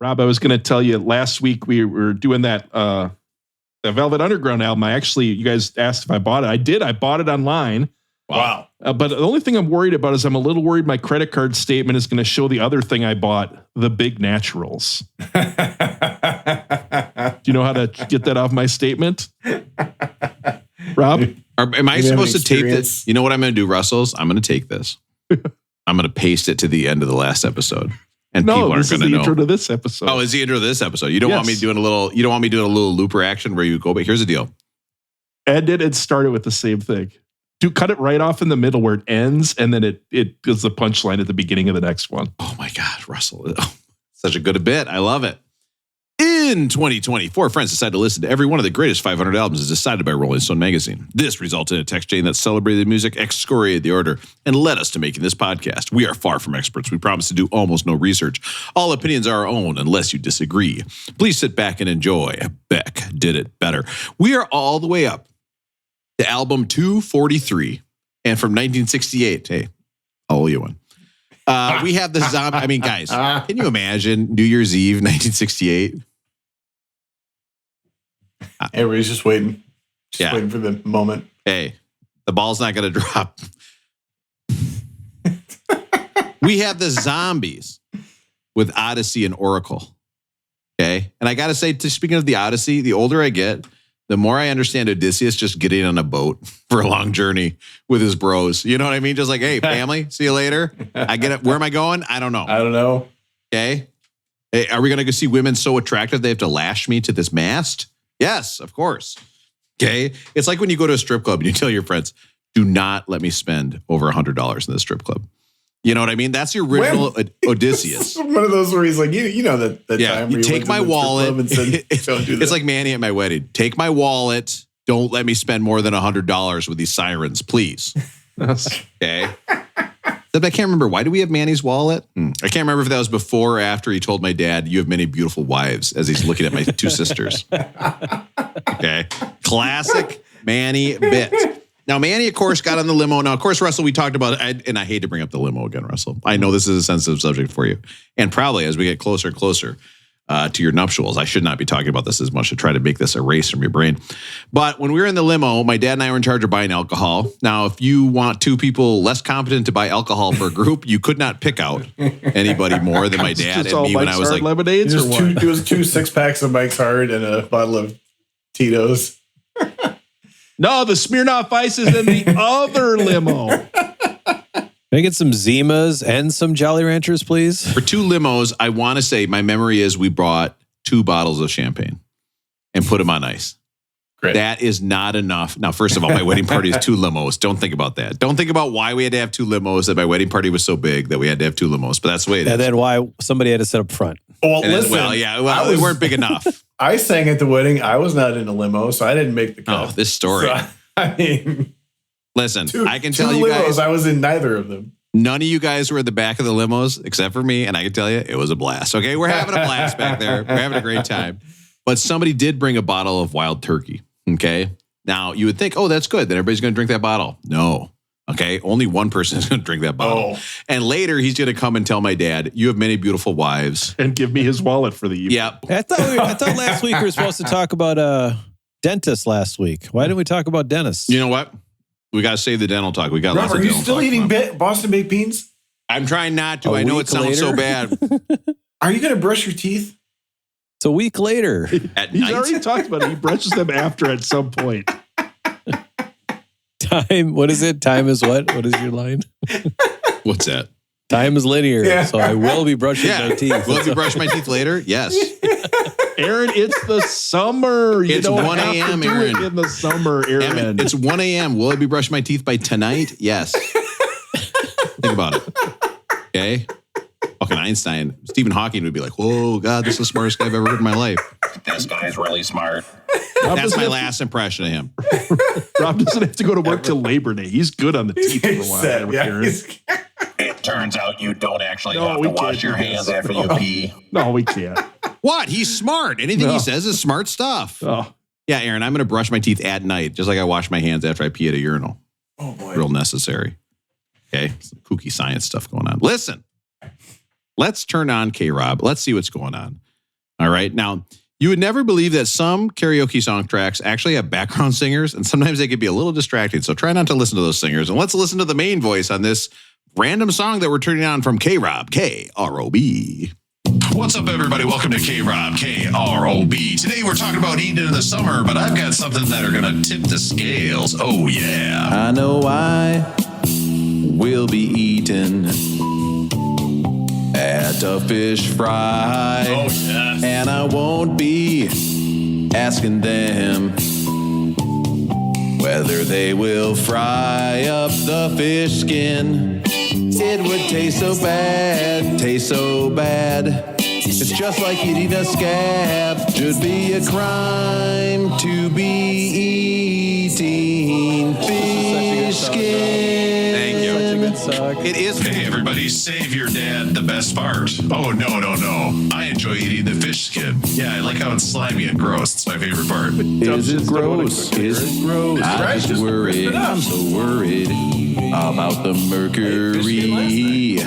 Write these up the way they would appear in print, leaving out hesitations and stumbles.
Rob, I was going to tell you last week we were doing that the Velvet Underground album. You guys asked if I bought it. I did. I bought it online. Wow. But the only thing I'm worried about is I'm a little worried my credit card statement is going to show the other thing I bought, the Big Naturals. Do you know how to get that off my statement? Rob? Am I supposed to tape this? You know what I'm going to do, Russell's? I'm going to take this. I'm going to paste it to the end of the last episode. And people aren't going to know. Intro to this episode. Oh, is the intro to this episode? You don't want me doing a little looper action where you go, but here's the deal. Ed did it started with the same thing. Cut it right off in the middle where it ends, and then it is the punchline at the beginning of the next one. Oh my God, Russell. Such a good bit. I love it. In 2020, 4 friends decided to listen to every one of the greatest 500 albums as decided by Rolling Stone magazine. This resulted in a text chain that celebrated the music, excoriated the order, and led us to making this podcast. We are far from experts. We promise to do almost no research. All opinions are our own unless you disagree. Please sit back and enjoy. Beck did it better. We are all the way up to album 243. And from 1968, hey, I'll owe you one. We have the zombie. I mean, guys, can you imagine New Year's Eve, 1968? Everybody's just waiting. Waiting for the moment. Hey, the ball's not going to drop. We have the Zombies with Odessey and Oracle. Okay. And I got to say, speaking of the Odyssey, the older I get, the more I understand Odysseus just getting on a boat for a long journey with his bros. You know what I mean? Just like, hey, family, see you later. I get it. Where am I going? I don't know. Okay. Hey, are we going to go see women so attractive they have to lash me to this mast? Yes, of course. Okay. It's like when you go to a strip club and you tell your friends, do not let me spend over $100 in this strip club. You know what I mean? That's your original Odysseus. One of those where he's like, you know that time where you take my wallet. And said, don't do that. It's like Manny at my wedding. Take my wallet. Don't let me spend more than $100 with these sirens, please. Okay. I can't remember. Why do we have Manny's wallet? I can't remember if that was before or after he told my dad, you have many beautiful wives, as he's looking at my 2 sisters. Okay. Classic Manny bit. Now, Manny, of course, got on the limo. Now, of course, Russell, we talked about it, and I hate to bring up the limo again, Russell. I know this is a sensitive subject for you. And probably as we get closer and closer to your nuptials, I should not be talking about this as much to try to make this erase from your brain. But when we were in the limo, my dad and I were in charge of buying alcohol. Now, if you want 2 people less competent to buy alcohol for a group, you could not pick out anybody more than my dad and me when I was like... Lemonades or what? It was 2 6-packs of Mike's Hard and a bottle of Tito's. No, the Smirnoff Ice is in the other limo. Can I get some Zimas and some Jolly Ranchers, please? For 2 limos, I want to say my memory is we brought 2 bottles of champagne and put them on ice. Great. That is not enough. Now, first of all, my wedding party is 2 limos. Don't think about that. Don't think about why we had to have 2 limos, that my wedding party was so big that we had to have 2 limos. But that's the way it is. And then why somebody had to sit up front. Well, and listen. They weren't big enough. I sang at the wedding. I was not in a limo, so I didn't make the cut. Oh, this story. So, I mean... Listen, I can tell you limos, guys... I was in neither of them. None of you guys were at the back of the limos except for me, and I can tell you, it was a blast. Okay, we're having a blast back there. We're having a great time. But somebody did bring a bottle of wild turkey, okay? Now, you would think, oh, that's good. Then everybody's going to drink that bottle. No. Okay, only one person is going to drink that bottle. Oh. And later, he's going to come and tell my dad, you have many beautiful wives. And give me his wallet for the evening. Yep. I thought last week we were supposed to talk about dentists last week. Why didn't we talk about dentists? You know what? We got to save the dental talk. We got lots of dental talk. Are you still eating Boston baked beans? I'm trying not to. I know it sounds so bad. Are you going to brush your teeth? It's a week later. He's already talked about it. He brushes them after at some point. Time, what is it? Time is what? What is your line? What's that? Time is linear, so I will be brushing my teeth. Will you brush my teeth later? Yes. Aaron, it's the summer. It's 1 a.m., Aaron. In the summer, Aaron. It's 1 a.m. Will I be brushing my teeth by tonight? Yes. Think about it. Okay? Fucking Einstein. Stephen Hawking would be like, oh, God, this is the smartest guy I've ever heard in my life. This guy's really smart. That's my last impression of him. Rob doesn't have to go to work till Labor Day. He's good on the teeth for a while. Aaron. It turns out you don't actually have to wash your hands after you pee. No, we can't. What? He's smart. Anything he says is smart stuff. Oh. Yeah, Aaron, I'm going to brush my teeth at night, just like I wash my hands after I pee at a urinal. Oh, boy. Real necessary. Okay? Some kooky science stuff going on. Listen, let's turn on K-Rob. Let's see what's going on. All right. Now, you would never believe that some karaoke song tracks actually have background singers, and sometimes they can be a little distracting. So try not to listen to those singers. And let's listen to the main voice on this random song that we're turning on from K-Rob, K-R-O-B. What's up, everybody? Welcome to K-Rob, K-R-O-B. Today we're talking about eating in the summer, but I've got something that are going to tip the scales. Oh, yeah. I know I will be eating at a fish fry. Oh, yes. And I won't be asking them whether they will fry up the fish skin. It would taste so bad, It's just like eating a scab. Should be a crime to be eating fish skin. Thank you. It is. Hey, everybody, save your dad the best part. Oh, no. I enjoy eating the fish skin. Yeah, I like how it's slimy and gross. It's my favorite part. Is it gross? I'm so worried about the mercury.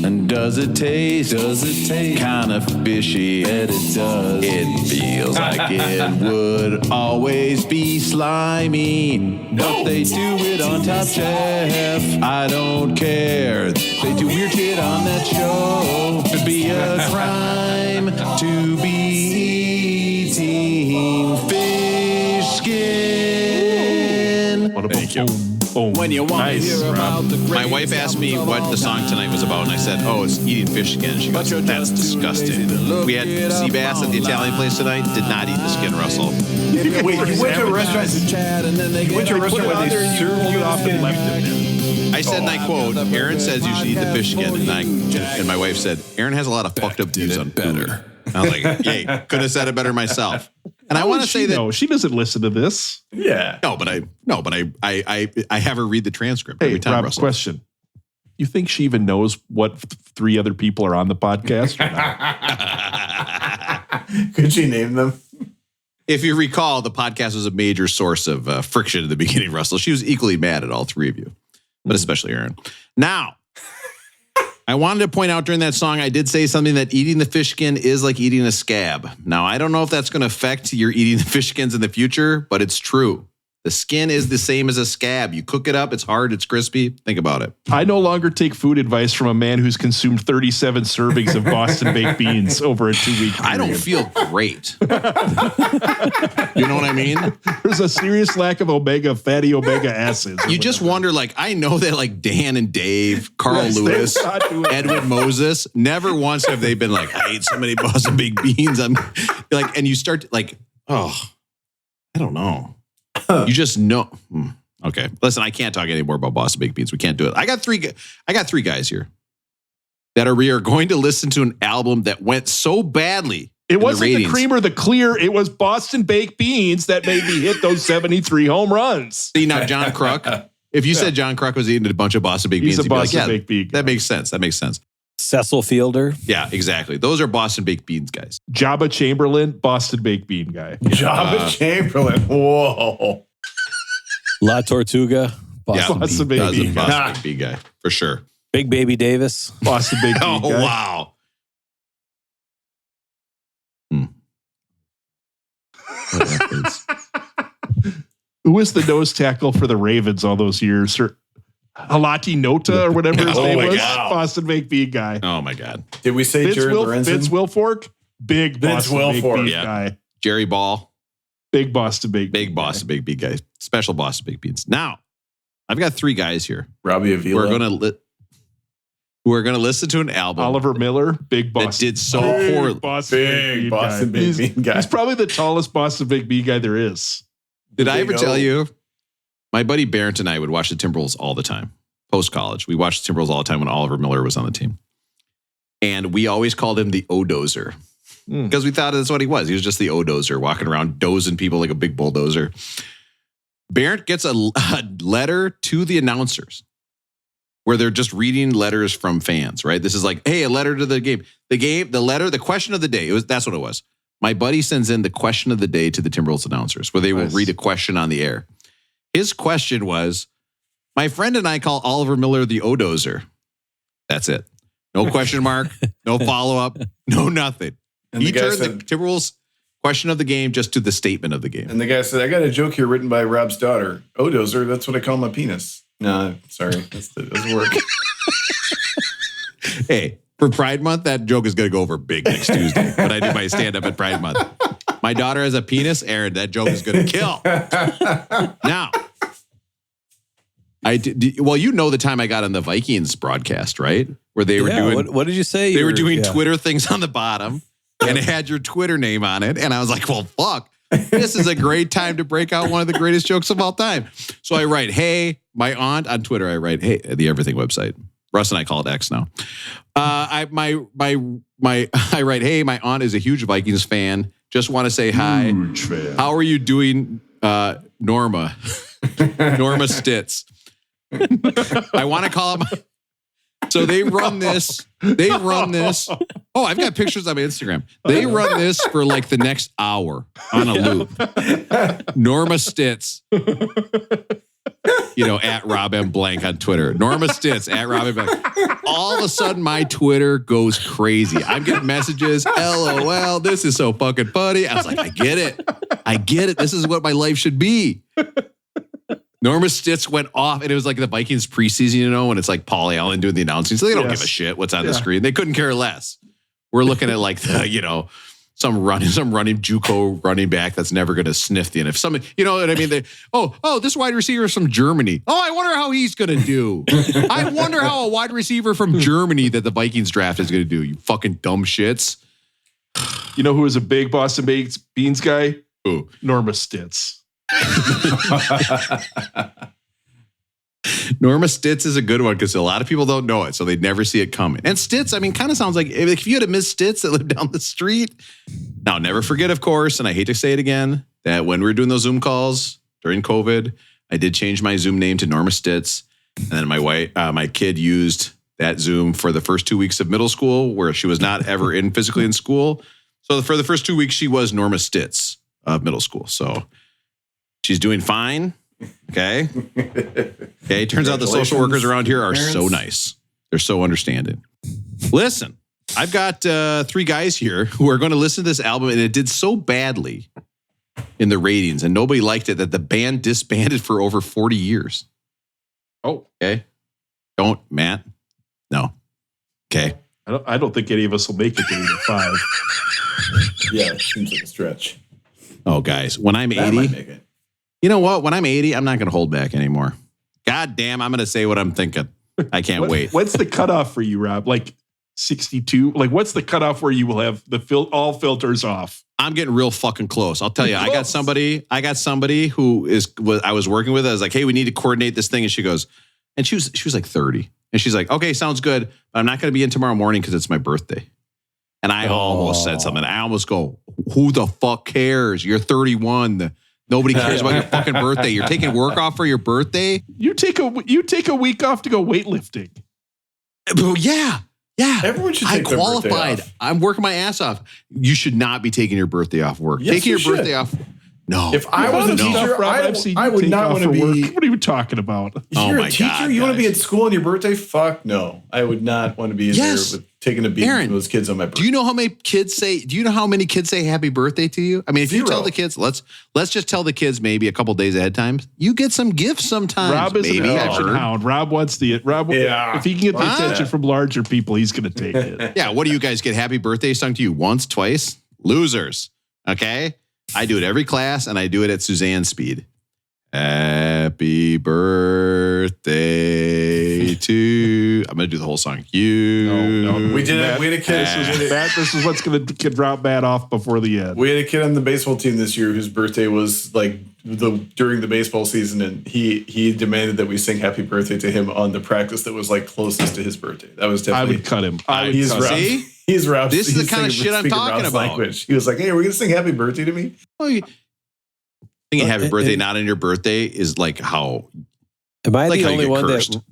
And does it taste kind of fishy? It does. It feels like it would always be slimy. But they do it on Top Chef. I don't care. They do weird shit on that show. It'd be a crime to be eating fish skin. Thank you. When you want to hear about the My wife asked me what the song tonight was about, and I said, it's eating fish skin. She goes, that's disgusting. We had sea bass at the Italian place tonight. Did not eat the skin, Russell. Wait, you went to a restaurant where they served you off and left it there. I said, and I quote, Aaron says you should eat the fish skin. And my wife said, Aaron has a lot of fucked up views on better. I was like, yay, could have said it better myself. And I want to say that she doesn't listen to this. Yeah. No, but I have her read the transcript Hey, every time. Rob, Russell. question. You think she even knows what three other people are on the podcast? Or not? Could she name them? If you recall, the podcast was a major source of friction in the beginning, Russell. She was equally mad at all three of you, but especially Aaron. Now, I wanted to point out during that song, I did say something that eating the fish skin is like eating a scab. Now, I don't know if that's going to affect your eating the fish skins in the future, but it's true. The skin is the same as a scab. You cook it up, it's hard, it's crispy. Think about it. I no longer take food advice from a man who's consumed 37 servings of Boston baked beans over a 2-week period. I don't feel great. You know what I mean? There's a serious lack of fatty omega acids. You just wonder, I know that Dan and Dave, Carl Yes, Lewis, they're not doing Edwin Moses, never once have they been like, I ate so many Boston baked beans. I'm and you start I don't know. You just know. Okay. Listen, I can't talk anymore about Boston baked beans. We can't do it. I got three guys here that we are going to listen to an album that went so badly. It wasn't the cream or the clear. It was Boston baked beans that made me hit those 73 home runs. See, now John Kruk, if you said John Kruk was eating a bunch of Boston baked beans, He's a you'd be Boston like, baked bean guy. That makes sense. That makes sense. Cecil Fielder. Yeah, exactly. Those are Boston baked beans guys. Jabba Chamberlain, Boston baked bean guy. Jabba Chamberlain. Whoa. La Tortuga. Boston Boston Bean. baked bean guy. Boston baked bean guy for sure. Big Baby Davis. Boston baked bean Oh guy. wow. Who was the nose tackle for the Ravens all those years? Halati Nota or whatever his name my was. God. Boston baked bean guy. Oh my God. Did we say Jared Lorenzen? Vince Wilfork, big Vince Boston baked Wilfork, bean yeah. guy. Jerry Ball, Big Boston baked big bean Boston baked bean guy, special Boston baked beans. Now, I've got three guys here. Robbie Avila. We're gonna listen to an album. Oliver Miller, big Boston. that did so Big poorly. Boston baked Big bean Boston guy. baked bean guy. He's probably the tallest Boston baked bean guy there is. Did I ever Big tell O. you? My buddy Barrett and I would watch the Timberwolves all the time. Post college, we watched the Timberwolves all the time when Oliver Miller was on the team, and we always called him the O-dozer because we thought that's what he was. He was just the O-dozer, walking around dozing people like a big bulldozer. Barrett gets a letter to the announcers where they're just reading letters from fans. Right? This is like, hey, a letter to the game. The letter, the question of the day. That's what it was. My buddy sends in the question of the day to the Timberwolves announcers, where they will read a question on the air. His question was, my friend and I call Oliver Miller the O-dozer. That's it. No question mark, no follow-up, no nothing. And He the guy turned said, the Timberwolves question of the game just to the statement of the game. and the guy said, I got a joke here written by Rob's daughter. Odozer, that's what I call my penis. No, sorry. That doesn't work. Hey, for Pride Month, that joke is going to go over big next Tuesday when I do my stand-up at Pride Month. My daughter has a penis. Aaron, that joke is going to kill. Now, well, you know the time I got on the Vikings broadcast, right? Where they were doing... What did you say? They were doing Twitter things on the bottom, and it had your Twitter name on it. And I was like, well, fuck. This is a great time to break out one of the greatest jokes of all time. So I write, hey, my aunt on Twitter, I write, hey, the Everything website. Russ and I call it X now. I write, hey, my aunt is a huge Vikings fan. Just want to say hi. Huge fan. How are you doing, Norma? Norma Stitz. I want to call him. So they run this. Oh, I've got pictures on my Instagram. They run this for like the next hour on a loop. Norma Stitz. At Rob M. Blank on Twitter. Norma Stitz at Rob M. Blank. All of a sudden, my Twitter goes crazy. I'm getting messages. LOL, this is so fucking funny. I was like, I get it. This is what my life should be. Norma Stitz went off, and it was like the Vikings preseason, when it's like Paul Allen doing the announcing. So they don't give a shit what's on the screen. They couldn't care less. We're looking at like the, some running JUCO running back that's never going to sniff the NFL. Some, you know what I mean? This wide receiver is from Germany. Oh, I wonder how he's going to do. I wonder how a wide receiver from Germany that the Vikings draft is going to do. You fucking dumb shits. You know who is a big Boston Beans guy? Who? Norma Stitz. Norma Stitz is a good one because a lot of people don't know it, so they'd never see it coming. And Stitz, kind of sounds like if you had a Miss Stitz that lived down the street. Now, never forget, of course, and I hate to say it again, that when we were doing those Zoom calls during COVID, I did change my Zoom name to Norma Stitz, and then my kid used that Zoom for the first 2 weeks of middle school, where she was not ever physically in school. So for the first 2 weeks, she was Norma Stitz of middle school. So she's doing fine. Okay. Turns out the social workers around here are so nice. They're so understanding. Listen, I've got 3 guys here who are going to listen to this album, and it did so badly in the ratings, and nobody liked it that the band disbanded for over 40 years. Oh, okay. Don't, Matt? No. Okay. I don't think any of us will make it to 85. Yeah, it seems like a stretch. Oh, guys, when I'm 80, you know what? When I'm 80, I'm not going to hold back anymore. God damn, I'm going to say what I'm thinking. I can't wait. What's the cutoff for you, Rob? Like 62? Like, what's the cutoff where you will have all filters off? I'm getting real fucking close. I'll tell you, I got somebody who I was working with. I was like, hey, we need to coordinate this thing. And she goes, and she was like 30. And she's like, okay, sounds good. But I'm not going to be in tomorrow morning because it's my birthday. And I almost said something. I almost go, who the fuck cares? You're 31. Nobody cares about your fucking birthday. You're taking work off for your birthday. You take a week off to go weightlifting. Yeah. Everyone should take their birthday off. I'm working my ass off. You should not be taking your birthday off work. Yes, taking your birthday off. No. If I was a teacher, I would not want to be. What are you talking about? If you're a teacher, you want to be at school on your birthday? Fuck no. I would not want to be in there with taking a beat with those kids on my birthday. Do you know how many kids say happy birthday to you? I mean, if you tell the kids, let's just tell the kids maybe a couple days ahead of time. You get some gifts sometimes. Rob is an attention hound. Rob wants if he can get the attention from larger people, he's going to take it. Yeah. What do you guys get? Happy birthday sung to you once, twice? Losers. Okay. I do it every class, and I do it at Suzanne speed. Happy birthday to... I'm going to do the whole song. No. We did it. We had a kid. This is what's going to drop Matt off before the end. We had a kid on the baseball team this year whose birthday was like during the baseball season, and he demanded that we sing happy birthday to him on the practice that was like closest to his birthday. That was definitely... I would cut him. See? He's Rob. This is the kind of shit I'm talking about. Language. He was like, hey, are we going to sing happy birthday to me? Singing happy birthday not on your birthday is like how... Am I the only one that...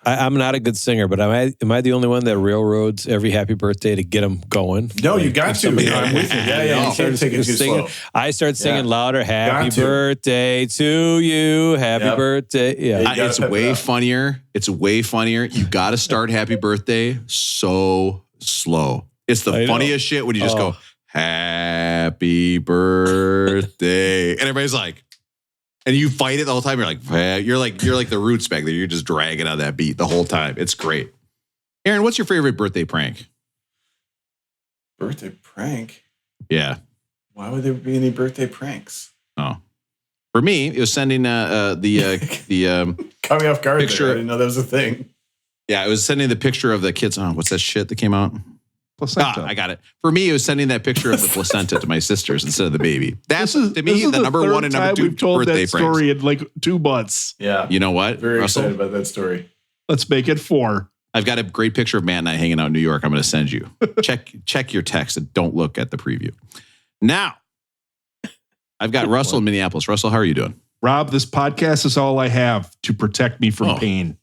I'm not a good singer, but am I the only one that railroads every happy birthday to get them going? No, you got to. I'm with you. Yeah. You can't take it too slow. I start singing louder. Happy birthday to you. Happy birthday. Yeah. It's way funnier. It's way funnier. You got to start happy birthday so slow. It's the funniest shit when you just go, happy birthday. And everybody's like, and you fight it the whole time. You're like the Roots back there. You're just dragging on that beat the whole time. It's great. Aaron, what's your favorite birthday prank? Birthday prank? Yeah. Why would there be any birthday pranks? Oh. For me, it was sending the caught me off guard. Picture. I didn't know that was a thing. Yeah, it was sending the picture of the kids. Oh, what's that shit that came out? Placenta. I got it. For me, it was sending that picture of the placenta to my sisters instead of the baby. That's to me the number one and number two we've told birthday that story in like 2 months. Yeah. You know what? Very Russell? excited about that story. Let's make it 4. I've got a great picture of Matt and I hanging out in New York. I'm going to send you. Check your text and don't look at the preview. Now, I've got Russell in Minneapolis. Russell, how are you doing? Rob, this podcast is all I have to protect me from pain.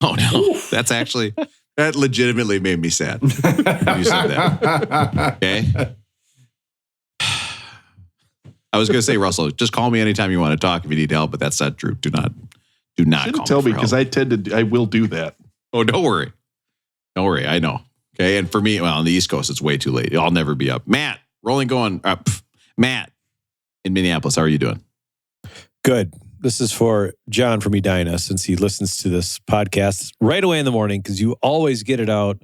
Oh, no. That's actually, that legitimately made me sad. You said that. Okay. I was going to say, Russell, just call me anytime you want to talk if you need help, but that's not true. Do not Shouldn't tell me because I will do that. Oh, don't worry. Don't worry. I know. Okay. And for me, well, on the East Coast, it's way too late. I'll never be up. Matt, going up. Matt in Minneapolis, how are you doing? Good. This is for John from Edina, since he listens to this podcast right away in the morning, because you always get it out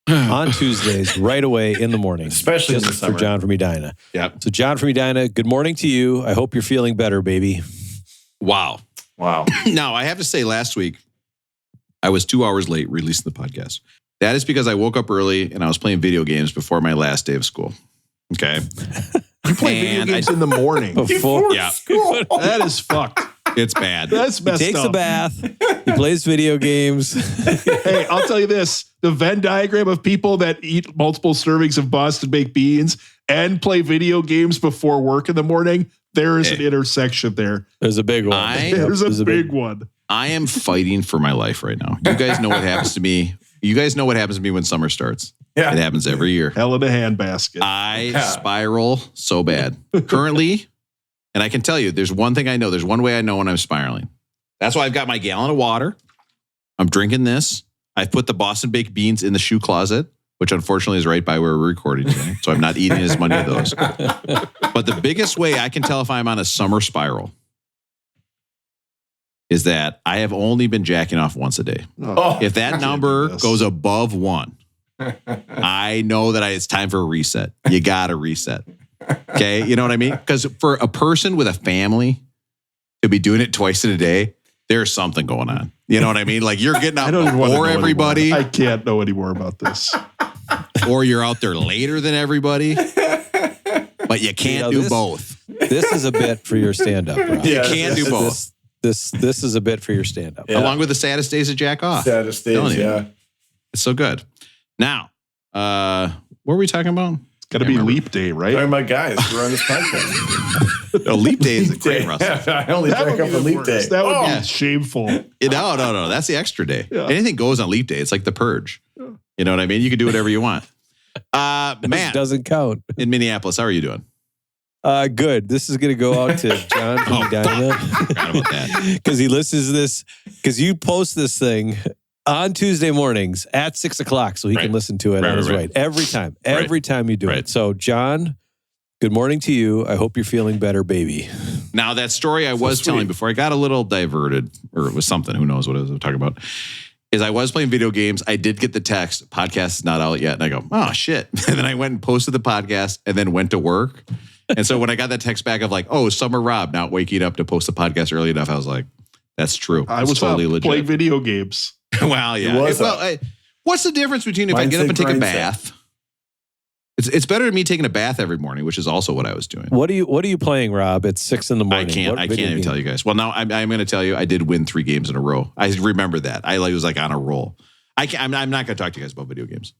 on Tuesdays right away in the morning. Especially just in the summer. for John from Edina. Yep. So John from Edina, good morning to you. I hope you're feeling better, baby. Wow. Wow. Now, I have to say, last week, I was 2 hours late releasing the podcast. That is because I woke up early and I was playing video games before my last day of school. Okay. You play video games in the morning. Before school. That is fucked. It's bad. That's messed He takes up. a bath. He plays video games. Hey, I'll tell you this. The Venn diagram of people that eat multiple servings of Boston baked beans and play video games before work in the morning, there is an intersection there. There's a big one. There's a big one. I am fighting for my life right now. You guys know what happens to me. You guys know what happens to me when summer starts. Yeah. It happens every year. Hell in a handbasket. I spiral so bad. Currently, and I can tell you, there's one thing I know. There's one way I know when I'm spiraling. That's why I've got my gallon of water. I'm drinking this. I've put the Boston baked beans in the shoe closet, which unfortunately is right by where we're recording today. So I'm not eating as many of those. But the biggest way I can tell if I'm on a summer spiral is that I have only been jacking off once a day. Oh, If that number goes above 1, I know that it's time for a reset. You got to reset. Okay. You know what I mean? Because for a person with a family to be doing it twice in a day, there's something going on. You know what I mean? Like you're getting out before everybody. I can't know any more about this. Or you're out there later than everybody. But you can't do both. This is a bit for your stand-up, Rob. You can't do both. This is a bit for your stand-up. Yeah. Along with the saddest days of jack off. Saddest days, yeah. It's so good. Now, what were we talking about? It's got to be leap day, right? Talking about guys who are on this podcast. No, leap day is a great, Russell. I only That drank would up be on the leap worst. day. That would Yeah. be shameful. No. That's the extra day. Yeah. Anything goes on leap day. It's like the purge. You know what I mean? You can do whatever you want. This Man, doesn't count. in Minneapolis, how are you doing? Good. This is going to go out to John from Edina. Forgot about that. Because he listens to this, because you post this thing on Tuesday mornings at 6:00, so he can listen to it on his right. Every time you do it. So, John, good morning to you. I hope you're feeling better, baby. Now, that story I was telling before I got a little diverted, or it was something, who knows what I was talking about, is I was playing video games. I did get the text, podcast is not out yet. And I go, oh, shit. And then I went and posted the podcast and then went to work. And so when I got that text back of like, oh, Summer Rob not waking up to post the podcast early enough, I was like, that's true. I was totally legit. playing video games. Well, yeah. What's the difference between if I get up and take a bath? It's better than me taking a bath every morning, which is also what I was doing. What are you playing, Rob? It's 6 a.m. I can't even tell you guys. Well, now I'm going to tell you, I did win 3 games in a row. I remember that. I was like on a roll. I'm not going to talk to you guys about video games.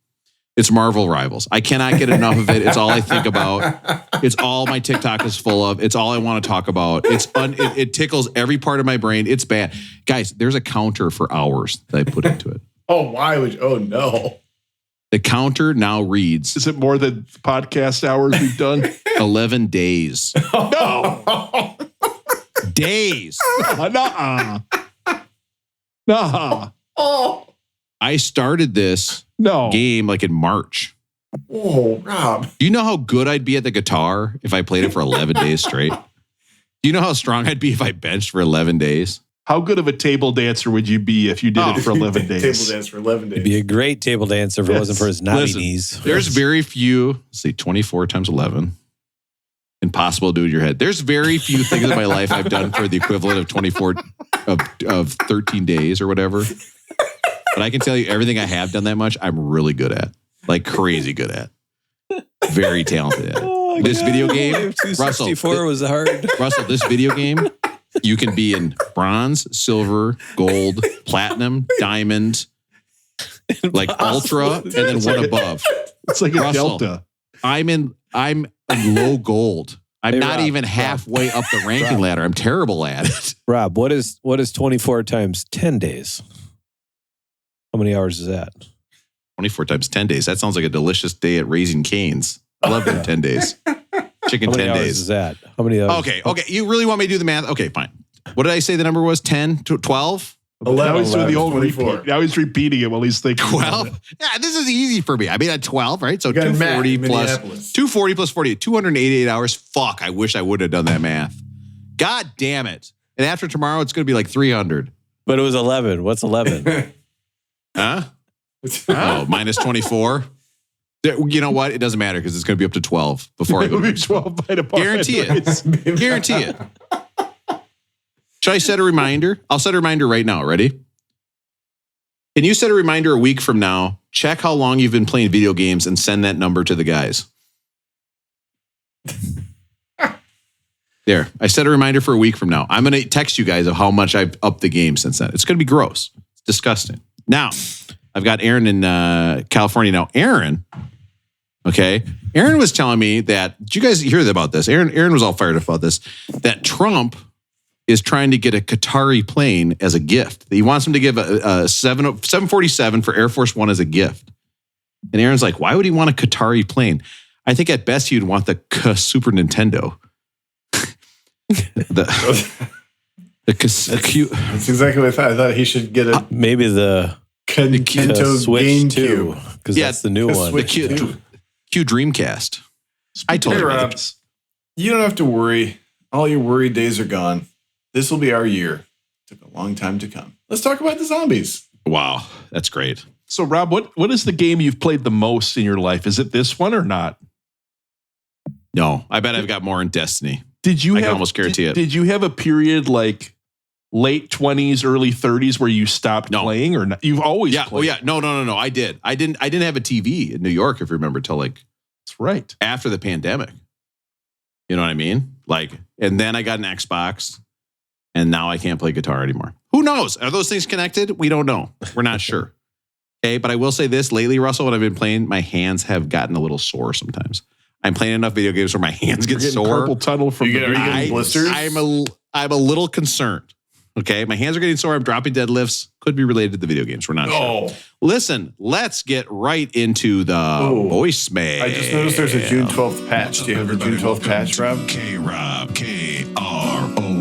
It's Marvel Rivals. I cannot get enough of it. It's all I think about. It's all my TikTok is full of. It's all I want to talk about. It tickles every part of my brain. It's bad. Guys, there's a counter for hours that I put into it. Oh, why would you? Oh, no. The counter now reads. Is it more than podcast hours we've done? 11 days. No. Days. Nuh-uh. Nuh-uh. Oh. I started this No. game like in March. Oh, Rob. Do you know how good I'd be at the guitar if I played it for 11 days straight? Do you know how strong I'd be if I benched for 11 days? How good of a table dancer would you be if you did it for 11 days? Table dance for 11 days. He'd be a great table dancer if it wasn't for his knobby knees. There's very few, let's see, 24 times 11. Impossible to do in your head. There's very few things in my life I've done for the equivalent of 24 of 13 days or whatever. But I can tell you everything I have done that much, I'm really good at. Like crazy good at. Very talented at. This video game, Russell, was hard. Russell, this video game, you can be in bronze, silver, gold, platinum, diamond, like ultra, and then one above. It's like a delta. I'm in low gold. I'm not even halfway up the ranking ladder. I'm terrible at it. Rob, what is 24 times 10 days? How many hours is that? 24 times 10 days. That sounds like a delicious day at Raising Cane's. I love them 10 days. Chicken 10 days. How many hours is that? How many hours? Okay. You really want me to do the math? Okay, fine. What did I say the number was? 10 to 12? 11, now he's doing the old 24. repeat. Now he's repeating it while he's thinking. 12? Yeah, this is easy for me. I mean, at 12, right? So 240 plus 40, 288 hours. Fuck, I wish I would have done that math. God damn it. And after tomorrow, it's going to be like 300. But it was 11. What's 11? Huh? Oh, minus 24. You know what? It doesn't matter because it's going to be up to 12 before I go to 12 by department. Guarantee it. Guarantee it. Should I set a reminder? I'll set a reminder right now. Ready? Can you set a reminder a week from now? Check how long you've been playing video games and send that number to the guys. There. I set a reminder for a week from now. I'm going to text you guys of how much I've upped the game since then. It's going to be gross. It's disgusting. Now, I've got Aaron in California now. Aaron was telling me that, did you guys hear about this? Aaron was all fired up about this, that Trump is trying to get a Qatari plane as a gift. He wants him to give a 747 for Air Force One as a gift. And Aaron's like, why would he want a Qatari plane? I think at best he'd want the Super Nintendo. That's exactly what I thought. I thought he should get a maybe the Kanto Switch GameCube, because that's the new one. The Q Dreamcast. I told you. Rob, you don't have to worry. All your worried days are gone. This will be our year. Took a long time to come. Let's talk about the zombies. Wow, that's great. So, Rob, what is the game you've played the most in your life? Is it this one or not? No, I bet I've got more in Destiny. I can almost guarantee it. Did you have a period like late 20s, early 30s where you stopped playing, or not? You've always played? Oh yeah, no. I did. I didn't have a TV in New York, if you remember, till like that's right after the pandemic. You know what I mean? Like, and then I got an Xbox, and now I can't play guitar anymore. Who knows? Are those things connected? We don't know. We're not sure. Okay, but I will say this: lately, Russell, when I've been playing, my hands have gotten a little sore sometimes. I'm playing enough video games where my hands get sore. Carpal tunnel from are you getting blisters? I'm a little concerned. Okay, my hands are getting sore. I'm dropping deadlifts. Could be related to the video games. We're not sure. Listen, let's get right into the voicemail. I just noticed there's a June 12th patch. Do you have a June 12th patch, Rob? K-Rob, K-R-O-B.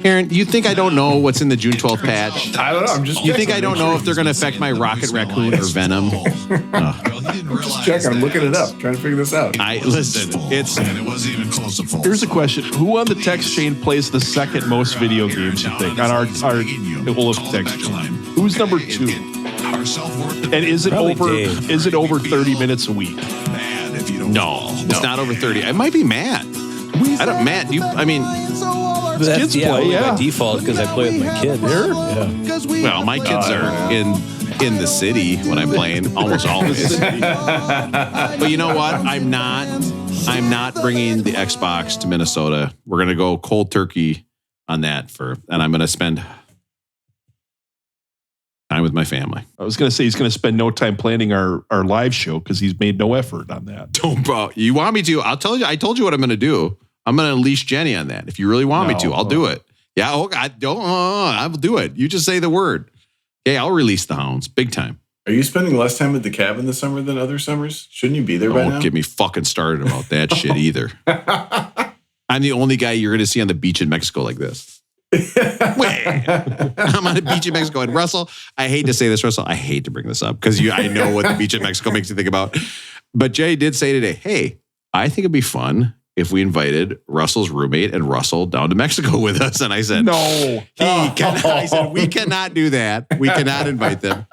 Aaron, you think I don't know what's in the June 12th patch? I don't know. I'm just You think I don't know if they're going to affect my Rocket Raccoon or Venom? Just checking. I'm looking it up, trying to figure this out. And it wasn't even close to full. Here's a question: who on the text chain plays the second most video games? You think on our Olaf text chain? Who's number 2? And is it over 30 minutes a week? No, it's not over 30. It might be Matt. Matt, kids play, by default because I play with my kid. Well, my kids are in the city when I'm playing, almost always. But you know what? I'm not bringing the Xbox to Minnesota. We're gonna go cold turkey on that and I'm gonna spend time with my family. I was going to say he's going to spend no time planning our live show because he's made no effort on that. You want me to? I'll tell you. I told you what I'm going to do. I'm going to unleash Jenny on that. If you really want me to, I'll do it. Yeah. I'll do it. You just say the word. Okay. I'll release the hounds big time. Are you spending less time at the cabin this summer than other summers? Shouldn't you be there by now? Don't get me fucking started about that shit either. I'm the only guy you're going to see on the beach in Mexico like this. I'm on a beach in Mexico. And Russell, I hate to say this, Russell. I hate to bring this up because I know what the beach in Mexico makes you think about. But Jay did say today, hey, I think it'd be fun if we invited Russell's roommate and Russell down to Mexico with us. And I said, No. I said, we cannot do that. We cannot invite them.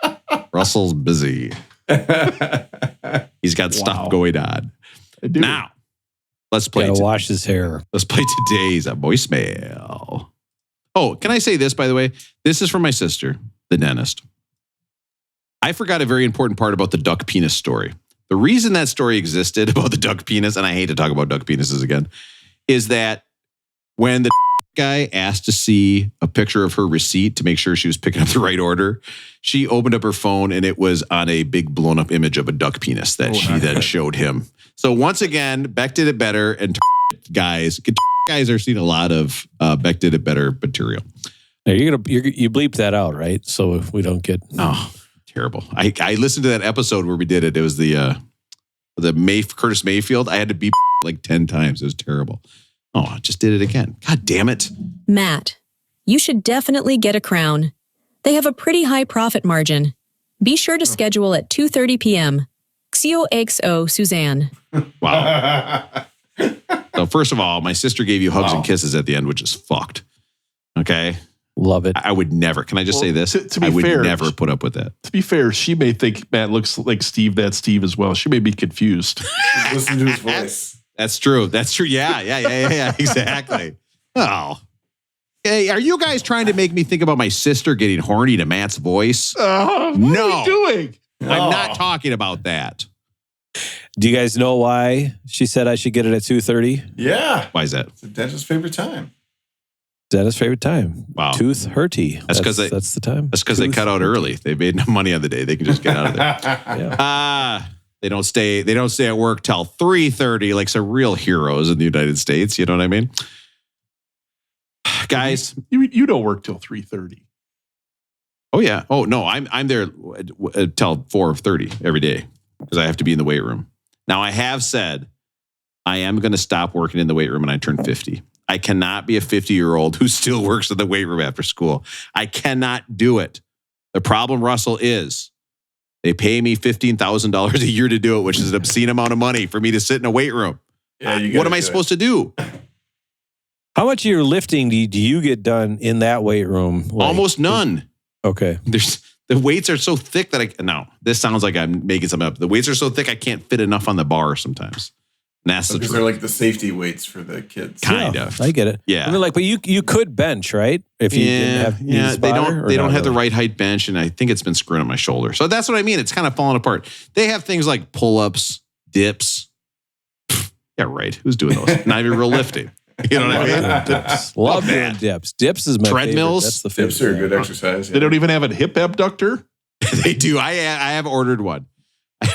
Russell's busy. He's got stuff going on. Now, let's play. Gotta wash his hair. Let's play today's voicemail. Oh, can I say this, by the way? This is from my sister, the dentist. I forgot a very important part about the duck penis story. The reason that story existed about the duck penis, and I hate to talk about duck penises again, is that when the guy asked to see a picture of her receipt to make sure she was picking up the right order, she opened up her phone and it was on a big blown up image of a duck penis that she then showed him. So once again, Beck did it better, and guys are seeing a lot of Beck did it better material. Now you bleep that out, right? So if we don't get terrible. I listened to that episode where we did it. It was the Curtis Mayfield. I had to beep like 10 times. It was terrible. Oh, I just did it again. God damn it. Matt, you should definitely get a Crown. They have a pretty high profit margin. Be sure to schedule at 2:30 p.m. XOXO Suzanne. Wow. So first of all, my sister gave you hugs and kisses at the end, which is fucked. Okay. Love it. I would never. Can I just say this? To be I would fair, never put up with that. To be fair, she may think Matt looks like Steve. That's Steve as well. She may be confused. Listen to his voice. That's true. That's true. Yeah. Exactly. Oh. Hey, are you guys trying to make me think about my sister getting horny to Matt's voice? What are you doing? I'm not talking about that. Do you guys know why she said I should get it at 2:30? Yeah. Why is that? It's the dentist's favorite time. Dentist's favorite time. Wow. Tooth hurty. That's because that's the time. That's because they cut out early. They made enough money on the day. They can just get out of there. Yeah. They don't stay at work till 3:30 like some real heroes in the United States. You know what I mean? Guys. You don't work till 3:30. Oh yeah. Oh no, I'm there till 4:30 every day because I have to be in the weight room. Now I have said I am going to stop working in the weight room when I turn 50. I cannot be a 50-year-old who still works in the weight room after school. I cannot do it. The problem, Russell, is they pay me $15,000 a year to do it, which is an obscene amount of money for me to sit in a weight room. Yeah, what am I supposed to do? How much of your lifting do you get done in that weight room? Almost none. Okay. The weights are so thick that this sounds like I'm making something up. The weights are so thick I can't fit enough on the bar sometimes. And that's the because truth. they're like the safety weights for the kids. Kind of. I get it. Yeah. I mean, but you could bench, right? If you didn't have they don't have the right height bench, and I think it's been screwing on my shoulder. So that's what I mean. It's kind of falling apart. They have things like pull-ups, dips. Yeah, right. Who's doing those? Not even real lifting. You know what I mean? Dips. Love doing dips. Dips is my treadmills. Favorite. That's the favorite. Dips are a good exercise. Yeah. They don't even have a hip abductor. They do. I have ordered one. I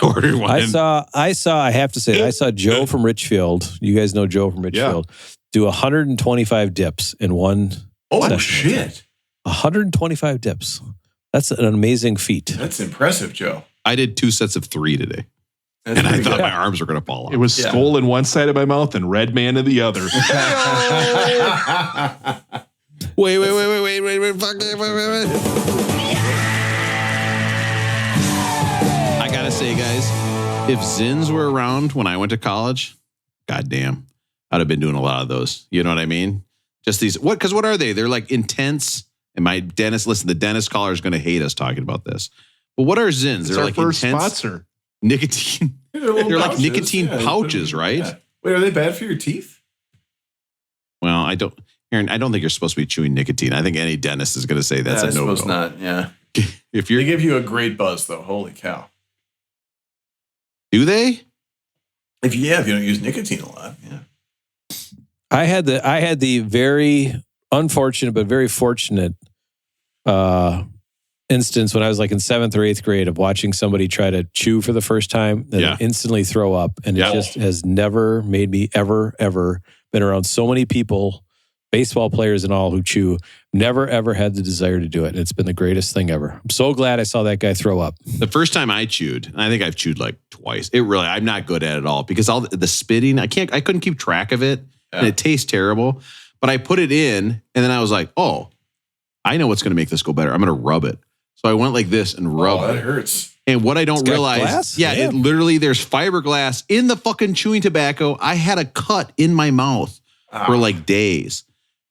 have to say, I saw Joe from Richfield. You guys know Joe from Richfield. Do 125 dips in one session. Shit. 125 dips. That's an amazing feat. That's impressive, Joe. I did 2 sets of 3 today. That's and I pretty thought good. my arms were going to fall off. It was skull in one side of my mouth and red man in the other. Wait. I got to say, guys, if Zins were around when I went to college, goddamn, I'd have been doing a lot of those. You know what I mean? Just these, because what are they? They're like intense. And my dentist, the dentist caller is going to hate us talking about this. But what are Zins? It's They're our like first intense sponsor. nicotine. They're like nicotine pouches, right? Yeah. Wait, are they bad for your teeth? Well, Aaron, I don't think you're supposed to be chewing nicotine. I think any dentist is going to say that's a no-go. I suppose not, yeah. If you're, They give you a great buzz, though. Holy cow. do they? If you don't use nicotine a lot, yeah. I had the very unfortunate but very fortunate instance when I was like in 7th or 8th grade of watching somebody try to chew for the first time and instantly throw up. And it just has never made me ever been around so many people, baseball players and all, who chew. Never, ever had the desire to do it. It's been the greatest thing ever. I'm so glad I saw that guy throw up. The first time I chewed, and I think I've chewed like twice. I'm not good at it all because all the spitting, I couldn't keep track of it. And it tastes terrible. But I put it in and then I was like, oh, I know what's going to make this go better. I'm going to rub it. So I went like this and rubbed that it. hurts. And what I don't got realize, glass? it literally, there's fiberglass in the fucking chewing tobacco. I had a cut in my mouth for like days.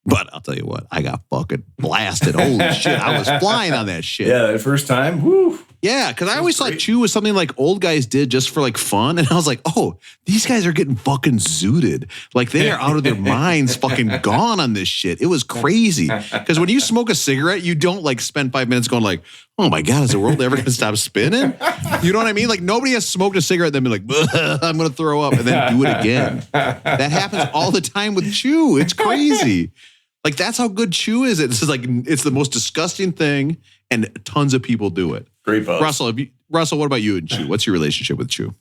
But I'll tell you what, I got fucking blasted. Holy shit, I was flying on that shit. Yeah, that first time, woo. Yeah, because I always thought chew was something like old guys did just for like fun. And I was like, oh, these guys are getting fucking zooted. Like they are out of their minds fucking gone on this shit. It was crazy. Because when you smoke a cigarette, you don't like spend 5 minutes going like, oh my God, is the world ever going to stop spinning? You know what I mean? Like nobody has smoked a cigarette and then be like, I'm going to throw up and then do it again. That happens all the time with chew. It's crazy. Like that's how good chew is. It's like, it's the most disgusting thing and tons of people do it. Great buzz. Russell, what about you and chew? What's your relationship with chew?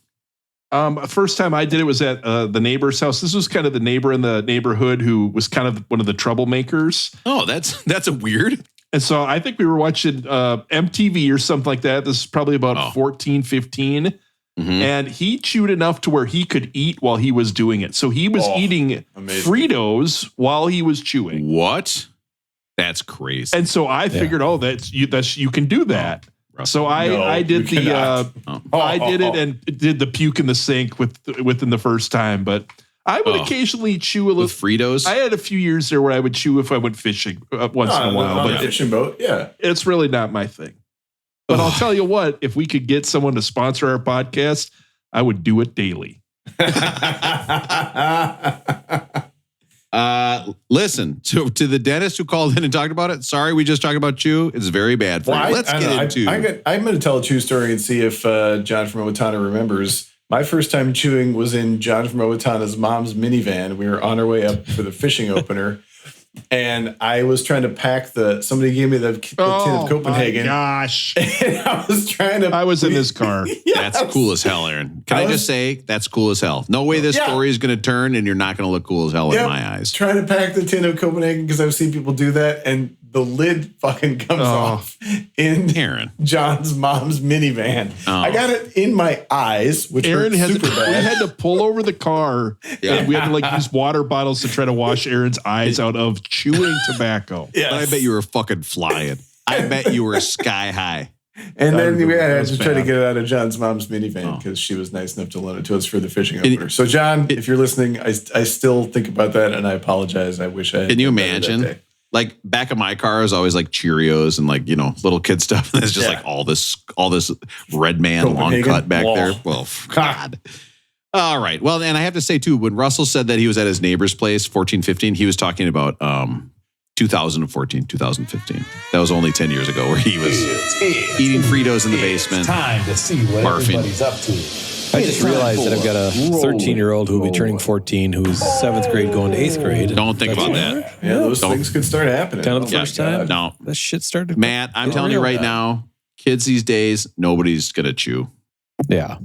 First time I did it was at the neighbor's house. This was kind of the neighbor in the neighborhood who was kind of one of the troublemakers. Oh, that's a weird. And so I think we were watching MTV or something like that. This is probably about 14, 15. Mm-hmm. And he chewed enough to where he could eat while he was doing it. So he was eating Fritos while he was chewing. What? That's crazy. And so I figured, that's you can do that. So I did I did it and did the puke in the sink within the first time. But I would occasionally chew a little. With Fritos? I had a few years there where I would chew if I went fishing once in a while. But fishing boat, yeah. It's really not my thing. But I'll tell you what, if we could get someone to sponsor our podcast, I would do it daily. Listen, to the dentist who called in and talked about it, sorry, we just talked about chew. It's very bad for you. Let's get into I'm going to tell a chew story and see if John from Owatonna remembers. My first time chewing was in John from Owatonna's mom's minivan. We were on our way up for the fishing opener. And I was trying to pack somebody gave me the tin of Copenhagen. My gosh. And I was in this car. That's cool as hell, Aaron. Can I just say, that's cool as hell. No way this story is going to turn and you're not going to look cool as hell in my eyes. Trying to pack the tin of Copenhagen because I've seen people do that. And the lid fucking comes off in Aaron. John's mom's minivan. I got it in my eyes, which hurt super bad. We had to pull over the car and we had to use water bottles to try to wash Aaron's eyes out of chewing tobacco. Yes. But I bet you were fucking flying. I bet you were sky high. And then we had to try to get it out of John's mom's minivan because she was nice enough to loan it to us for the fishing opener. So John, if you're listening, I still think about that and I apologize. I wish I had. Can you imagine? Like back of my car is always like Cheerios and like, little kid stuff. And it's just like all this Red Man long cut back there. Well, God. All right. Well, and I have to say too, when Russell said that he was at his neighbor's place, 14, 15, he was talking about 2014, 2015. That was only 10 years ago where he was eating Fritos in the basement. Time to see what everybody's up to. I just realized that I've got a 13-year-old who will be turning 14, who's 7th grade going to 8th grade. Don't think about that. Yeah, those things could start happening. Kind of the first time? No. That shit started. Matt, I'm telling you right now, kids these days, nobody's going to chew. Yeah.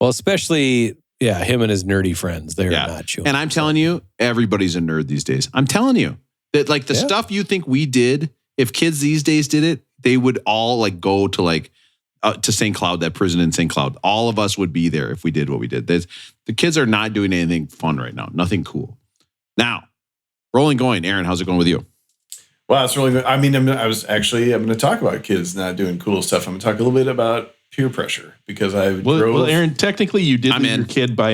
Well, especially, him and his nerdy friends. They're not chewing. And I'm telling you, everybody's a nerd these days. I'm telling you that like the stuff you think we did, if kids these days did it, they would all like go to like, to St. Cloud, that prison in St. Cloud. All of us would be there if we did what we did. The kids are not doing anything fun right now. Nothing cool. Now, rolling going. Aaron, how's it going with you? Well, it's really good. I mean, I'm going to talk about kids not doing cool stuff. I'm going to talk a little bit about peer pressure because Well, Aaron, technically you did leave your kid by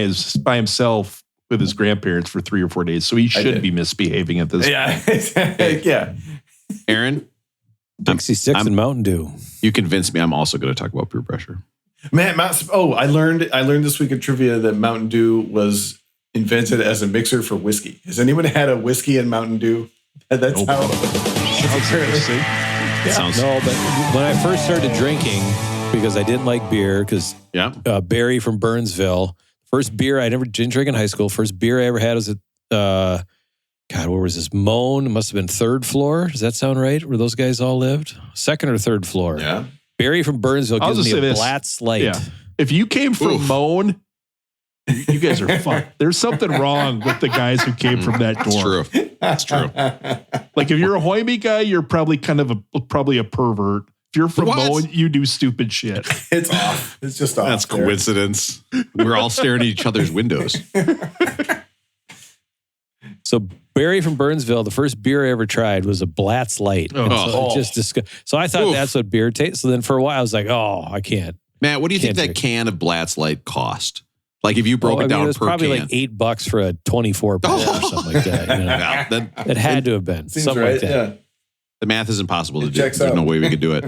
himself with his grandparents for 3 or 4 days, so he should be misbehaving at this point. Yeah. Aaron? Dixie Six and Mountain Dew. You convinced me. I'm also going to talk about peer pressure. Man, I learned this week of trivia that Mountain Dew was invented as a mixer for whiskey. Has anyone had a whiskey and Mountain Dew? That's how. No, but when I first started drinking, because I didn't like beer, because Barry from Burnsville, first beer I didn't drink in high school. First beer I ever had was at God, where was this? Moan. It must have been 3rd floor. Does that sound right? Where those guys all lived? 2nd or 3rd floor. Yeah. Barry from Burnsville gives me a Blatz Light. Yeah. If you came from Moan, you guys are fucked. There's something wrong with the guys who came from that door. That's true. Like if you're a Hoyme guy, you're probably probably a pervert. If you're from Moan, you do stupid shit. It's off. It's just off. That's coincidence. We're all staring at each other's windows. So Barry from Burnsville, the first beer I ever tried was a Blatz Light. So I thought that's what beer tastes. So then for a while I was like, oh, I can't. Matt, what do you think that can of Blatz Light cost? Like if you broke it down it was per probably can. like $8 for a 24 pack or something like that. You know? It had to have been something like that. Yeah. The math is impossible to do. Checks There's out. no way we could do it.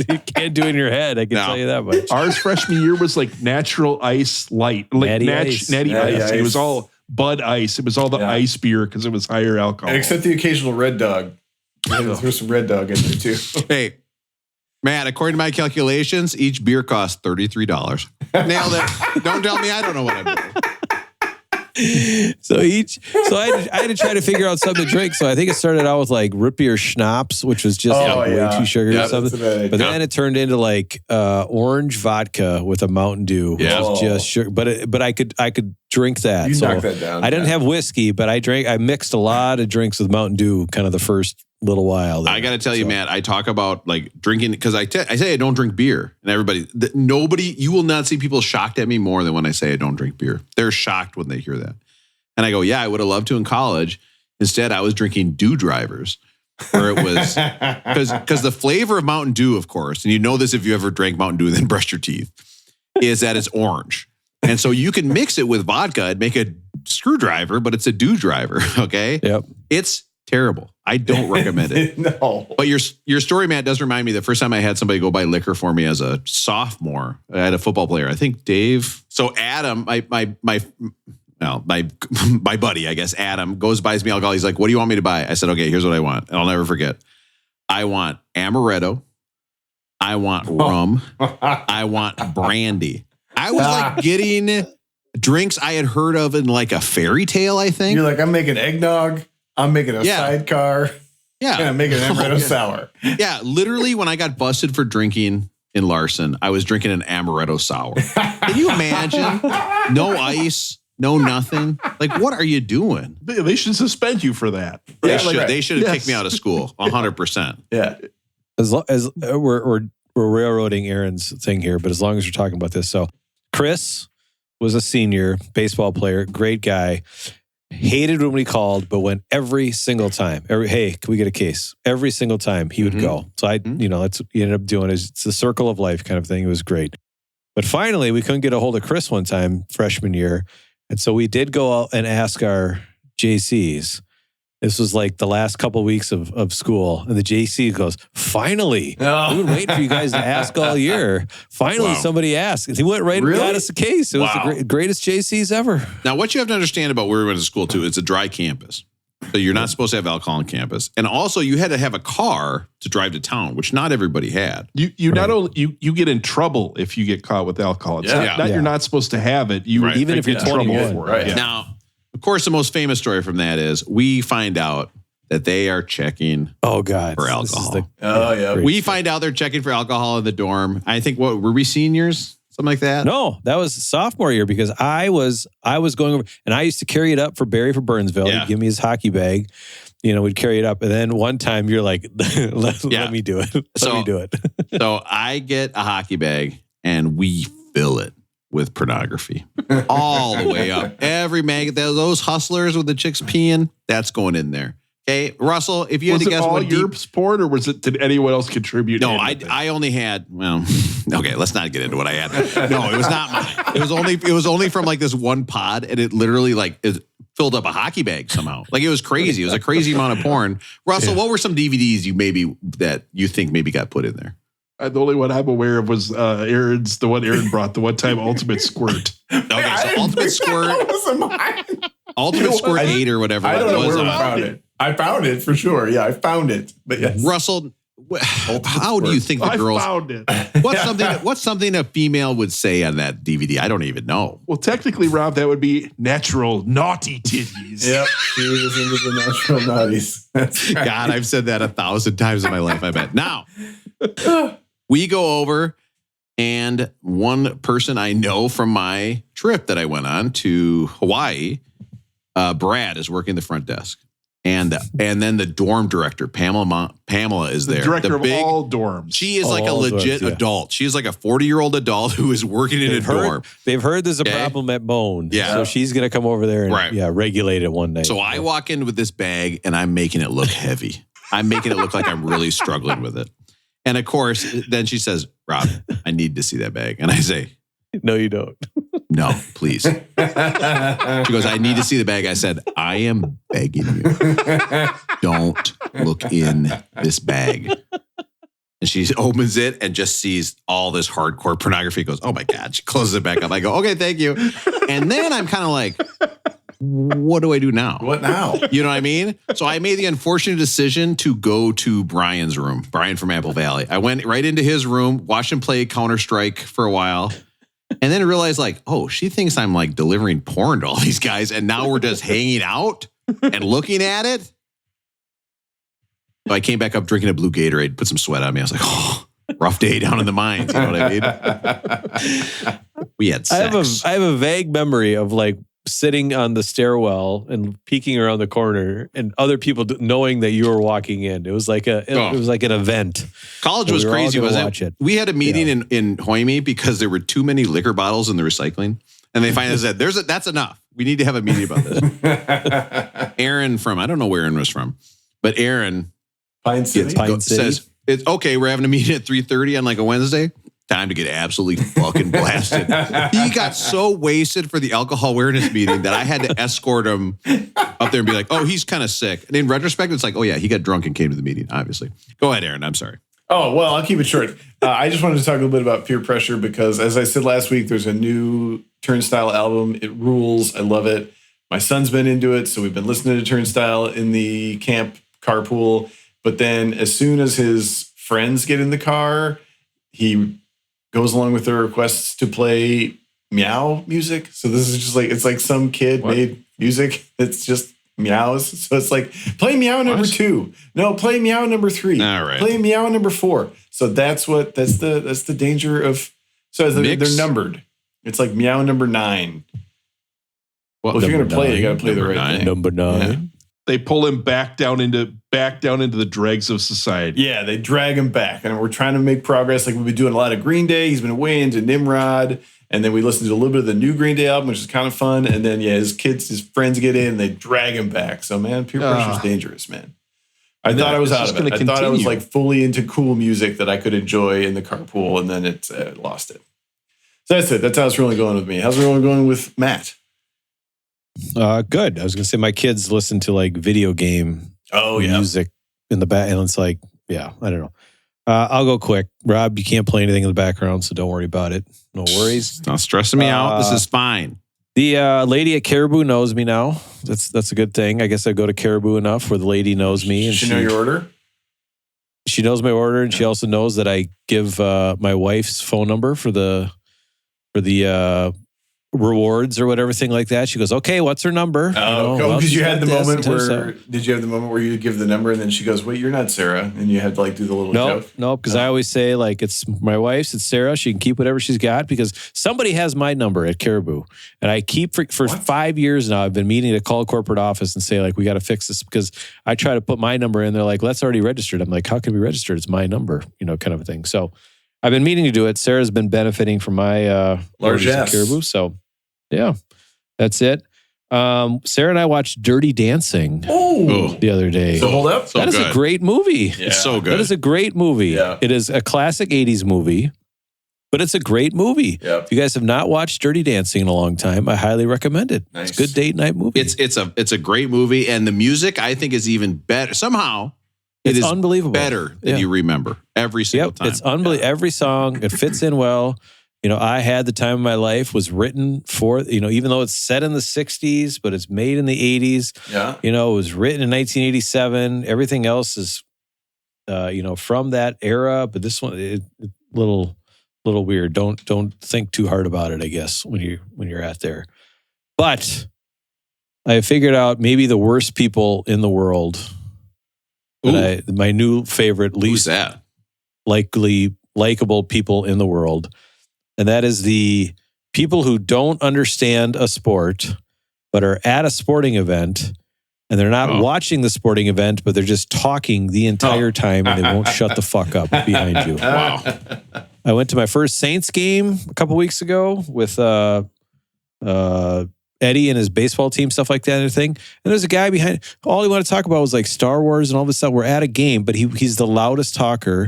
You can't do it in your head. I can tell you that much. Ours freshman year was like natural ice light, like Natty Ice. natty ice. It was all Bud Ice. It was all the ice beer because it was higher alcohol. Except the occasional Red Dog. There's some Red Dog in there too. Hey, Matt, according to my calculations, each beer costs $33. Nailed it. Don't tell me I don't know what I'm doing. So I had to try to figure out something to drink. So I think it started out with like root beer schnapps, which was just way too sugary or something. But then it turned into like orange vodka with a Mountain Dew. Yeah. Which was just sugar. But I could drink that. You so knocked that down. I didn't have whiskey, but I mixed a lot of drinks with Mountain Dew kind of the first little while. There. I got to tell you, Matt, I talk about like drinking because I say I don't drink beer, and nobody, you will not see people shocked at me more than when I say I don't drink beer. They're shocked when they hear that. And I go, yeah, I would have loved to in college. Instead, I was drinking Dew Drivers, where it was because the flavor of Mountain Dew, of course, and you know this if you ever drank Mountain Dew and then brushed your teeth, is that it's orange. And so you can mix it with vodka and make a screwdriver, but it's a Dew Driver. Okay. Yep. It's terrible. I don't recommend it. No. But your story, Matt, does remind me the first time I had somebody go buy liquor for me as a sophomore. I had a football player. I think Dave. So Adam, my buddy, I guess, Adam, buys me alcohol. He's like, what do you want me to buy? I said, okay, here's what I want. And I'll never forget. I want amaretto. I want rum. I want brandy. I was like getting drinks I had heard of in like a fairy tale, I think. You're like, I'm making eggnog. I'm making a sidecar. Yeah. And I'm making an amaretto sour. Yeah. Literally, when I got busted for drinking in Larson, I was drinking an amaretto sour. Can you imagine? No ice. No, nothing. Like, what are you doing? They should suspend you for that. They should have kicked me out of school, 100%. Yeah. As we're railroading Aaron's thing here, but as long as you're talking about this. So Chris was a senior baseball player, great guy. Hated when we called, but went every single time. Hey, can we get a case? Every single time he would go. So that's what he ended up doing. It's the circle of life kind of thing. It was great. But finally, we couldn't get a hold of Chris one time, freshman year. And so we did go out and ask our JCs. This was like the last couple of weeks of school. And the JC goes, finally, we've been waiting for you guys to ask all year. Finally, somebody asked. And he went right and got us a case. It was the greatest JCs ever. Now, what you have to understand about where we went to school, too, it's a dry campus. So you're not supposed to have alcohol on campus. And also, you had to have a car to drive to town, which not everybody had. You not only you get in trouble if you get caught with alcohol. It's not you're not supposed to have it. You even if you're 21. Right. Yeah. Now, of course, the most famous story from that is we find out that they are checking for alcohol. We find out they're checking for alcohol in the dorm. I think, were we seniors? Something like that? No, that was sophomore year because I was going over and I used to carry it up for Barry for Burnsville. He'd give me his hockey bag. We'd carry it up. And then one time you're like, let me do it. Let me do it. So I get a hockey bag and we fill it with pornography all the way up. Every mag, those hustlers with the chicks peeing, that's going in there. Okay, Russell, if you had to guess all your sport, or did anyone else contribute? No, I only had. Well, okay, let's not get into what I had. No, it was not mine. It was only from like this one pod, and it literally it filled up a hockey bag somehow. Like it was crazy. It was a crazy amount of porn. Russell, what were some DVDs that you think maybe got put in there? The only one I'm aware of was the one Aaron brought, the one time Ultimate Squirt. Okay, so Ultimate Squirt. Ultimate Squirt 8 or whatever. I don't know where we found it. I found it for sure. Yeah, I found it. But yes. Russell, how do you think the girls? I found it. What's something a female would say on that DVD? I don't even know. Well, technically, Rob, that would be natural naughty titties. Yep, she was into the natural naughties. God, I've said that 1,000 times in my life, I bet. Now, we go over, and one person I know from my trip that I went on to Hawaii, Brad, is working the front desk. And then the dorm director, Pamela is there. The director of all dorms. She is like a legit adult. She is like a 40-year-old adult who is working in a dorm. They've heard there's a problem at Bone. Yeah. So she's going to come over there and regulate it one night. So I walk in with this bag and I'm making it look heavy. I'm making it look like I'm really struggling with it. And of course, then she says, Rob, I need to see that bag. And I say, no, you don't. No, please. She goes, I need to see the bag. I said, I am begging you. Don't look in this bag. And she opens it and just sees all this hardcore pornography. Goes, oh my God. She closes it back up. I go, okay, thank you. And then I'm kind of like, what do I do now? What now? You know what I mean? So I made the unfortunate decision to go to Brian's room, Brian from Apple Valley. I went right into his room, watched him play Counter-Strike for a while. And then realized like, oh, she thinks I'm like delivering porn to all these guys. And now we're just hanging out and looking at it. So I came back up drinking a blue Gatorade, put some sweat on me. I was like, oh, rough day down in the mines. You know what I mean? We had sex. I have a vague memory of like sitting on the stairwell and peeking around the corner and other people knowing that you were walking in. It was like it was like an event. College was crazy, wasn't it? We had a meeting in Hoyme because there were too many liquor bottles in the recycling. And they finally said, that's enough. We need to have a meeting about this. Aaron I don't know where Aaron was from, but Aaron Pine City says, it's okay, we're having a meeting at 3:30 on like a Wednesday. Time to get absolutely fucking blasted. He got so wasted for the alcohol awareness meeting that I had to escort him up there and be like, oh, he's kind of sick. And in retrospect, it's like, oh yeah, he got drunk and came to the meeting, obviously. Go ahead, Aaron. I'm sorry. Oh, well, I'll keep it short. I just wanted to talk a little bit about peer pressure because as I said last week, there's a new Turnstile album. It rules. I love it. My son's been into it. So we've been listening to Turnstile in the camp carpool. But then as soon as his friends get in the car, he goes along with their requests to play meow music. So this is just like, it's like some kid made music. It's just meows. So it's like, play meow number 2. No, play meow number 3. All right. Play meow number 4. So that's the danger of, so they're numbered. It's like meow number 9. Well, if you're going to play it, you got to play the right thing. Number 9. Yeah. They pull him back down into the dregs of society. Yeah, they drag him back. And we're trying to make progress. Like we've been doing a lot of Green Day. He's been away into Nimrod. And then we listened to a little bit of the new Green Day album, which is kind of fun. And then, his friends get in and they drag him back. So, man, peer pressure is dangerous, man. I thought I was out of it. I thought I was like fully into cool music that I could enjoy in the carpool. And then it lost it. So that's it. That's how it's really going with me. How's it really going with Matt? Good. I was going to say my kids listen to like video game music in the back. And it's like, I don't know. I'll go quick. Rob, you can't play anything in the background, so don't worry about it. No worries. Not stressing me out. This is fine. The lady at Caribou knows me now. That's a good thing. I guess I go to Caribou enough where the lady knows me. And she know your order? She knows my order, and she also knows that I give my wife's phone number for the rewards or whatever thing like that. She goes, okay, what's her number? Oh, because you had the moment where did you have the moment where you give the number and then she goes, wait, you're not Sarah, and you had to like do the little joke? No, because I always say like it's my wife's, it's Sarah. She can keep whatever she's got because somebody has my number at Caribou, and I keep for 5 years now. I've been meaning to call corporate office and say like we got to fix this because I try to put my number in. They're like, that's already registered. I'm like, how can we register? It's my number, kind of a thing. So I've been meaning to do it. Sarah's been benefiting from my large ass Caribou. So yeah, that's it. Sarah and I watched Dirty Dancing the other day. So hold up. That is a great movie. Yeah. It's so good. That is a great movie. Yeah. It is a classic 80s movie, but it's a great movie. Yep. If you guys have not watched Dirty Dancing in a long time, I highly recommend it. Nice. It's a good date night movie. It's a great movie, and the music I think is even better. Somehow, it's unbelievable. Better than you remember every single time. It's unbelievable. Every song, it fits in well. I Had the Time of My Life was written for, even though it's set in the 60s, but it's made in the 80s. Yeah. It was written in 1987. Everything else is, from that era. But this one, it's a little weird. Don't think too hard about it, I guess, when you're at there. But I figured out maybe the worst people in the world. My new favorite, least likable people in the world. And that is the people who don't understand a sport, but are at a sporting event and they're not watching the sporting event, but they're just talking the entire time, and they won't shut the fuck up behind you. Wow. I went to my first Saints game a couple weeks ago with Eddie and his baseball team, stuff like that and everything. And there's a guy behind. All he wanted to talk about was like Star Wars and all this stuff. We're at a game, but he's the loudest talker,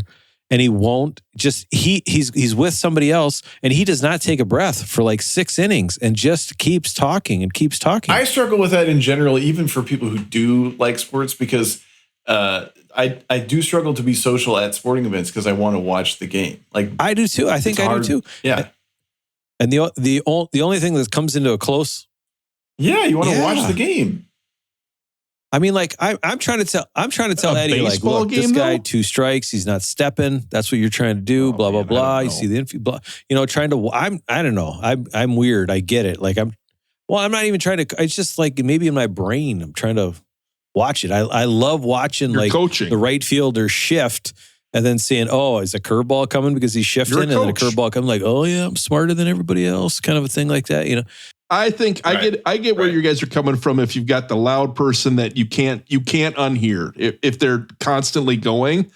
and he won't just he's with somebody else, and he does not take a breath for like 6 innings and just keeps talking and keeps talking. I struggle with that in general, even for people who do like sports, because I do struggle to be social at sporting events because I want to watch the game. Like I do too. I think I do too. Yeah. And the only thing that comes into a close. Yeah, you want to watch the game. I mean, like I'm trying to tell Eddie, like, look, this guy 2 strikes, he's not stepping. That's what you're trying to do. Blah blah blah. You see the infield. Blah. Trying to. I don't know. I'm weird. I get it. Like I'm not even trying to. It's just like maybe in my brain, I'm trying to watch it. I love watching coaching. The right fielder shift. And then seeing, is a curveball coming because he's shifting, and then a curveball coming, like, oh yeah, I'm smarter than everybody else, kind of a thing like that, I think I get where you guys are coming from. If you've got the loud person that you can't unhear if they're constantly going,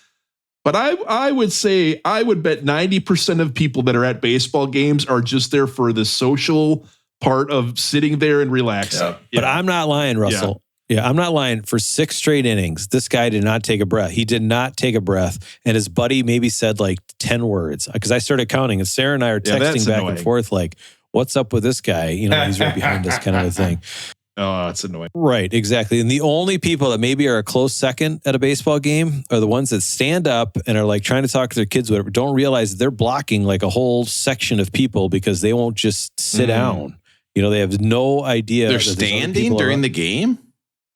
but I would say I would bet 90% of people that are at baseball games are just there for the social part of sitting there and relaxing. Yeah. But I'm not lying, Russell. Yeah, I'm not lying. For 6 straight innings, this guy did not take a breath. He did not take a breath. And his buddy maybe said like 10 words. Because I started counting, and Sarah and I are texting back and forth like, what's up with this guy? He's right behind us, kind of a thing. Oh, it's annoying. Right, exactly. And the only people that maybe are a close second at a baseball game are the ones that stand up and are like trying to talk to their kids, whatever, don't realize they're blocking like a whole section of people because they won't just sit down. They have no idea. They're standing during the game?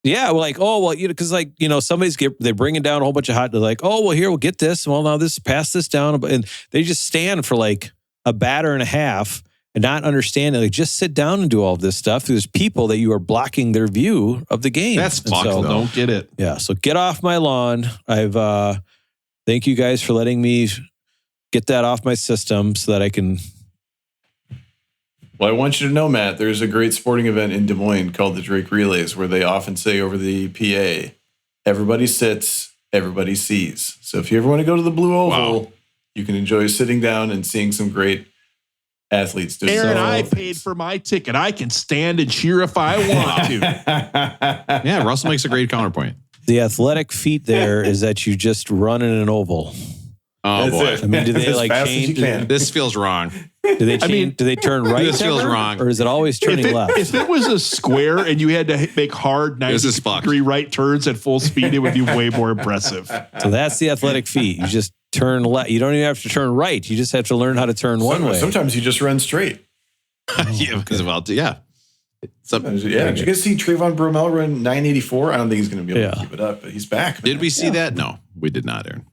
Yeah, because they're bringing down a whole bunch of hot. They're like, here, we'll get this. Well, now pass this down, and they just stand for like a batter and a half and not understanding. Like, just sit down and do all of this stuff. There's people that you are blocking their view of the game. That's fucked. Don't get it. Yeah, so get off my lawn. Thank you guys for letting me get that off my system so that I can. Well, I want you to know, Matt, there's a great sporting event in Des Moines called the Drake Relays where they often say over the PA, everybody sits, everybody sees. So if you ever want to go to the Blue Oval, you can enjoy sitting down and seeing some great athletes do Aaron, I paid for my ticket. I can stand and cheer if I want to. Yeah, Russell makes a great counterpoint. The athletic feat there is that you just run in an oval. Oh, boy. I mean, do they like change? This feels wrong. Do they change? Do they turn right? This feels wrong. Or is it always turning left? If it was a square and you had to make hard 90-degree right turns at full speed, it would be way more impressive. So that's the athletic feat. You just turn left. You don't even have to turn right. You just have to learn how to turn one way. Sometimes you just run straight. Yeah, because did you guys see Trayvon Bromell run 984? I don't think he's going to be able to keep it up, but he's back. Man. Did we see that? No, we did not, Aaron.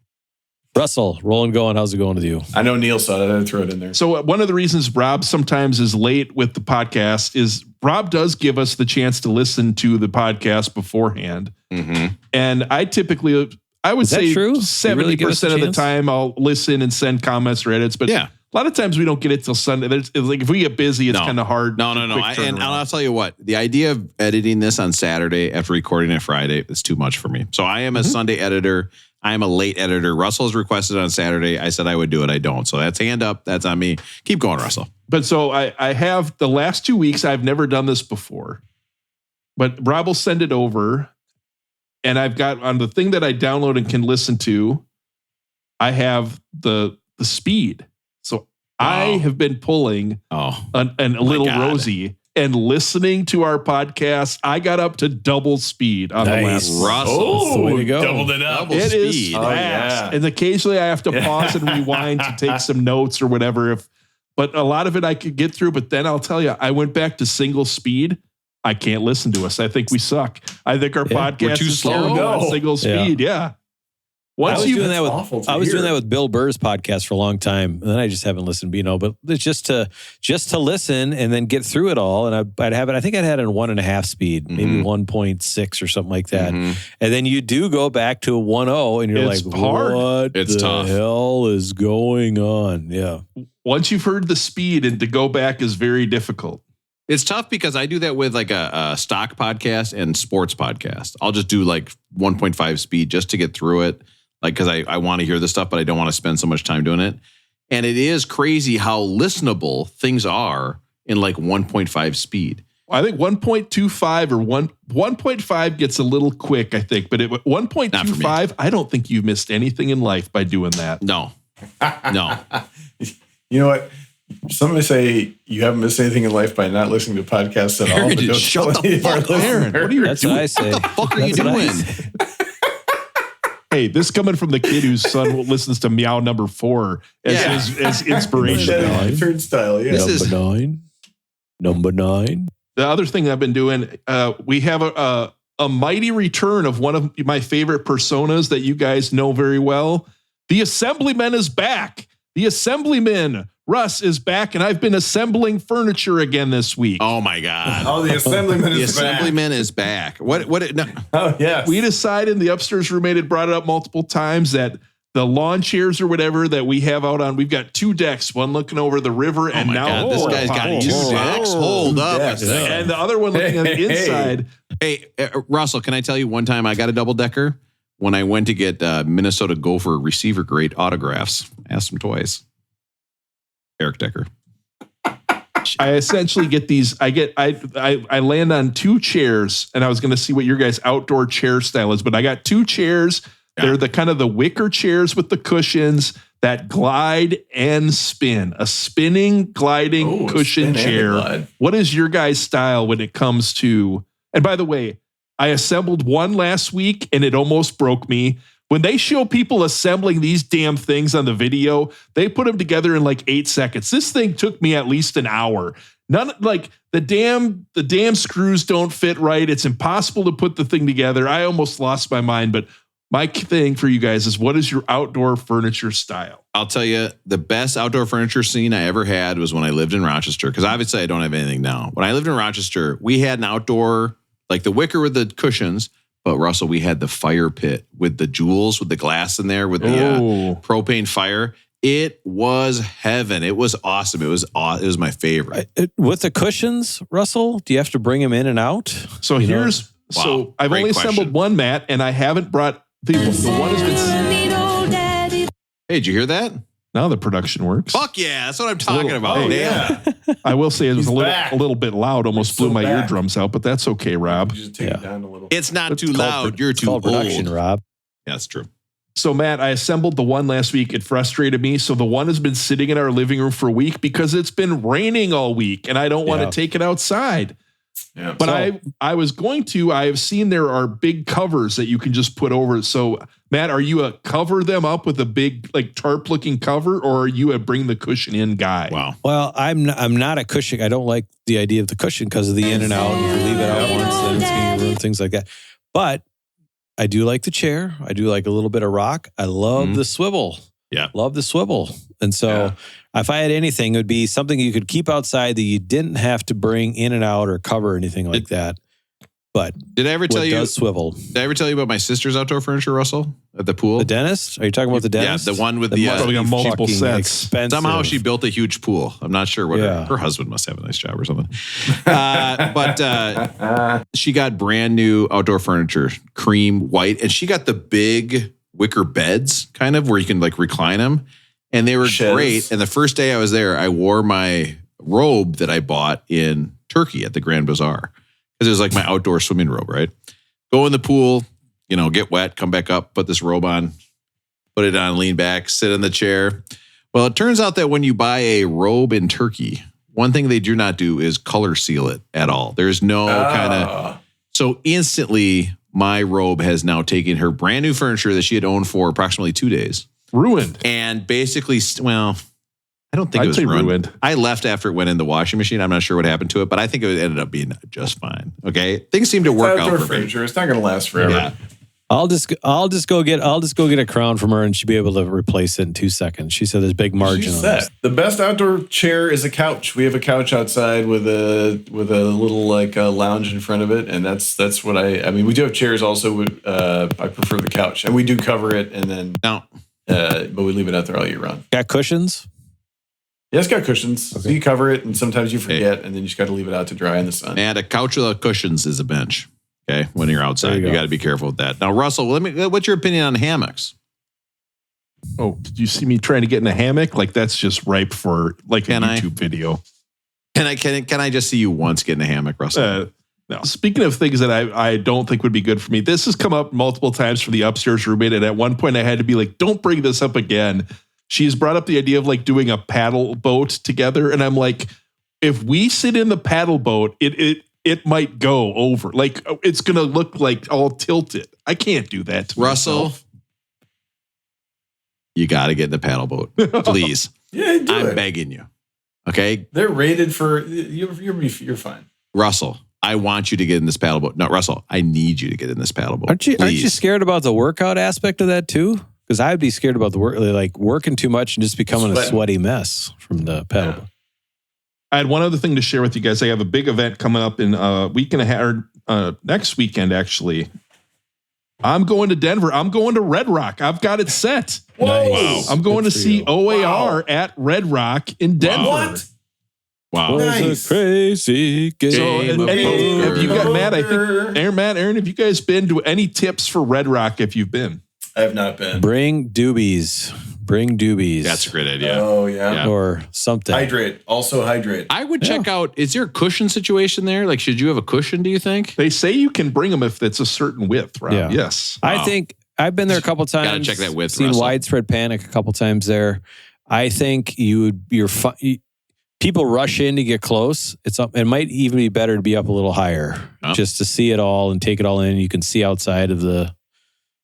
Russell, rolling going. How's it going with you? I know Neil saw it. I had to throw it in there. So one of the reasons Rob sometimes is late with the podcast is Rob does give us the chance to listen to the podcast beforehand. Mm-hmm. And I would say 70% of the time I'll listen and send comments or edits. But a lot of times we don't get it till Sunday. It's like if we get busy, it's kind of hard. No. And I'll tell you what, the idea of editing this on Saturday after recording it Friday is too much for me. So I am a Sunday editor. I am a late editor. Russell's requested on Saturday. I said I would do it. I don't. So that's hand up. That's on me. Keep going, Russell. But so I have the last 2 weeks. I've never done this before. But Rob will send it over. And I've got on the thing that I download and can listen to, I have the speed. So I have been pulling a little Rosie and listening to our podcast. I got up to double speed on the last. Russell, the way to go. Doubled it up. It is fast. And occasionally I have to pause and rewind to take some notes or whatever. But a lot of it I could get through. But then I'll tell you, I went back to single speed. I can't listen to us. I think we suck. I think our podcast is slow on single speed. Yeah. I was doing that with Bill Burr's podcast for a long time, and then I just haven't listened. But it's just to listen and then get through it all. And I'd have it. I think I'd had it in 1.5 speed, maybe 1.6 or something like that. And then you do go back to a 1.0, and you're it's like, hard. "What the hell is going on?" Yeah. Once you've heard the speed, and to go back is very difficult. It's tough because I do that with like a stock podcast and sports podcast. I'll just do like 1.5 speed just to get through it. Like, because I want to hear this stuff, but I don't want to spend so much time doing it. And it is crazy how listenable things are in like 1.5 speed. I think 1.25 or 1.5 gets a little quick, I think. But 1.25, I don't think you've missed anything in life by doing that. No. You know what? Somebody say you haven't missed anything in life by not listening to podcasts at all. Aaron, shut the fuck up. Aaron, what are you That's doing? what I say. What the fuck are you doing? Hey, this coming from the kid whose son listens to Meow Number 4 as inspiration. Turnstile, yeah. Number 9. The other thing I've been doing, we have a mighty return of one of my favorite personas that you guys know very well. The Assemblyman is back. The Assemblyman, Russ, is back, and I've been assembling furniture again this week. Oh my God. Oh, the Assemblyman is back. The Assemblyman is back. No. Oh, yes. We decided, the upstairs roommate had brought it up multiple times, that the lawn chairs or whatever that we have out on, we've got 2 decks, one looking over the river, and now this guy's got 2 decks. Hold up. And the other one looking on the inside. Hey, Russell, can I tell you one time I got a double decker when I went to get Minnesota Gopher receiver grade autographs? Asked him twice. Eric Decker. I essentially get these. I land on 2 chairs, and I was going to see what your guys' outdoor chair style is, but I got 2 chairs. Yeah. They're the kind of the wicker chairs with the cushions that glide and spin. A spinning, gliding cushion chair. What is your guys' style when it comes to? And by the way, I assembled one last week, and it almost broke me. When they show people assembling these damn things on the video, they put them together in like 8 seconds. This thing took me at least an hour. The damn screws don't fit right. It's impossible to put the thing together. I almost lost my mind. But my thing for you guys is, what is your outdoor furniture style? I'll tell you, the best outdoor furniture scene I ever had was when I lived in Rochester. Because obviously I don't have anything now. When I lived in Rochester, we had an outdoor, like the wicker with the cushions. But Russell, we had the fire pit with the jewels, with the glass in there, with the propane fire. It was heaven. It was awesome. It was my favorite. With the cushions, Russell, do you have to bring them in and out? So I've only assembled one mat, and I haven't brought the one has been. Hey, did you hear that? Now the production works. Fuck yeah, that's what I'm talking about. Yeah. I will say it was a little bit loud, almost blew my eardrums out, but that's okay, Rob. You just take it down a little. It's not too loud. You're too old. Production, Rob. Yeah, that's true. So, Matt, I assembled the one last week. It frustrated me. So the one has been sitting in our living room for a week because it's been raining all week, and I don't want to take it outside. Yeah. But I have seen there are big covers that you can just put over it. So, Matt, are you a cover them up with a big like tarp looking cover, or are you a bring the cushion in guy? Wow. Well, I'm not a cushion. I don't like the idea of the cushion because of the in and out. If you leave it out once, then it's going to ruin things like that. But I do like the chair. I do like a little bit of rock. I love the swivel. Yeah. Love the swivel. And so if I had anything, it would be something you could keep outside that you didn't have to bring in and out or cover or anything like that. But did I ever tell you? Swivel. Did I ever tell you about my sister's outdoor furniture, Russell, at the pool? The dentist? Are you talking about the dentist? Yeah, the one with the probably got multiple sets. Expensive. Somehow she built a huge pool. I'm not sure what her husband must have a nice job or something. But she got brand new outdoor furniture, cream white, and she got the big wicker beds, kind of where you can like recline them, and they were great. And the first day I was there, I wore my robe that I bought in Turkey at the Grand Bazaar. Because it was like my outdoor swimming robe, right? Go in the pool, get wet, come back up, put this robe on, put it on, lean back, sit in the chair. Well, it turns out that when you buy a robe in Turkey, one thing they do not do is color seal it at all. There's no kind of... So instantly, my robe has now taken her brand new furniture that she had owned for approximately 2 days. Ruined. And basically, I don't think it was ruined. I left after it went in the washing machine. I'm not sure what happened to it, but I think it ended up being just fine. Okay, things seem to work out for me. It's not going to last forever. Yeah. I'll just go get a crown from her, and she'll be able to replace it in 2 seconds. She said there's big margin on this. The best outdoor chair is a couch. We have a couch outside with a little like lounge in front of it, and that's what I mean. We do have chairs also. I prefer the couch, and we do cover it, and then but we leave it out there all year round. Got cushions. Yeah, it's got cushions. Okay. So you cover it, and sometimes you forget, and then you just got to leave it out to dry in the sun. And a couch without cushions is a bench. Okay, when you're outside, you got to be careful with that. Now, Russell, what's your opinion on hammocks? Oh, did you see me trying to get in a hammock? Like that's just ripe for like a YouTube video. Can I just see you once get in a hammock, Russell? No. Speaking of things that I don't think would be good for me, this has come up multiple times from the upstairs roommate, and at one point I had to be like, "Don't bring this up again." She's brought up the idea of like doing a paddle boat together, and I'm like, if we sit in the paddle boat, it might go over. Like it's gonna look like all tilted. I can't do that to Russell. myself. You got to get in the paddle boat, please. Yeah, I'm begging you. Okay, they're rated for you're fine. Russell, I want you to get in this paddle boat. No, Russell, I need you to get in this paddle boat. Aren't you scared about the workout aspect of that too? Because I'd be scared about the work, like working too much and just becoming a sweaty mess from the paddle boat. I had one other thing to share with you guys. I have a big event coming up in a week and a half, next weekend actually. I'm going to Denver. I'm going to Red Rock. I've got it set. Whoa. Nice. I'm going to see OAR at Red Rock in Denver. What? Wow. Nice. A crazy game. So, have you got Matt? I think Aaron, have you guys been to any tips for Red Rock if you've been? I have not been. Bring doobies. That's a great idea. Oh, yeah. Or something. Hydrate. Also hydrate. I would check out, is there a cushion situation there? Like, should you have a cushion, do you think? They say you can bring them if it's a certain width, Rob. Yeah. Yes. I think I've been there a couple times. Gotta check that width, Seen Russell. widespread panic a couple times there. I think people rush in to get close. It might even be better to be up a little higher just to see it all and take it all in. You can see outside of the.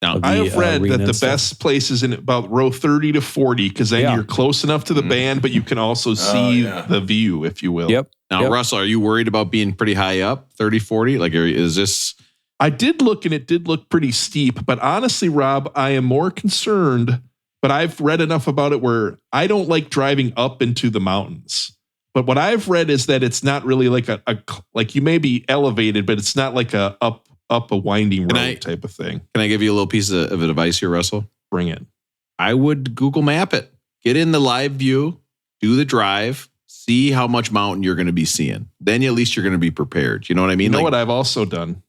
Now, I have read that the best place is in about row 30 to 40 because then you're close enough to the band, but you can also see the view, if you will. Yep. Now, Russell, are you worried about being pretty high up, 30, 40? Like, is this... I did look, and it did look pretty steep. But honestly, Rob, I am more concerned, but I've read enough about it where I don't like driving up into the mountains. But what I've read is that it's not really like like you may be elevated, but it's not like a up a winding road type of thing. Can I give you a little piece of advice here, Russell? Bring it. I would Google map it. Get in the live view, do the drive, see how much mountain you're going to be seeing. Then at least you're going to be prepared. You know what I mean? You know what I've also done?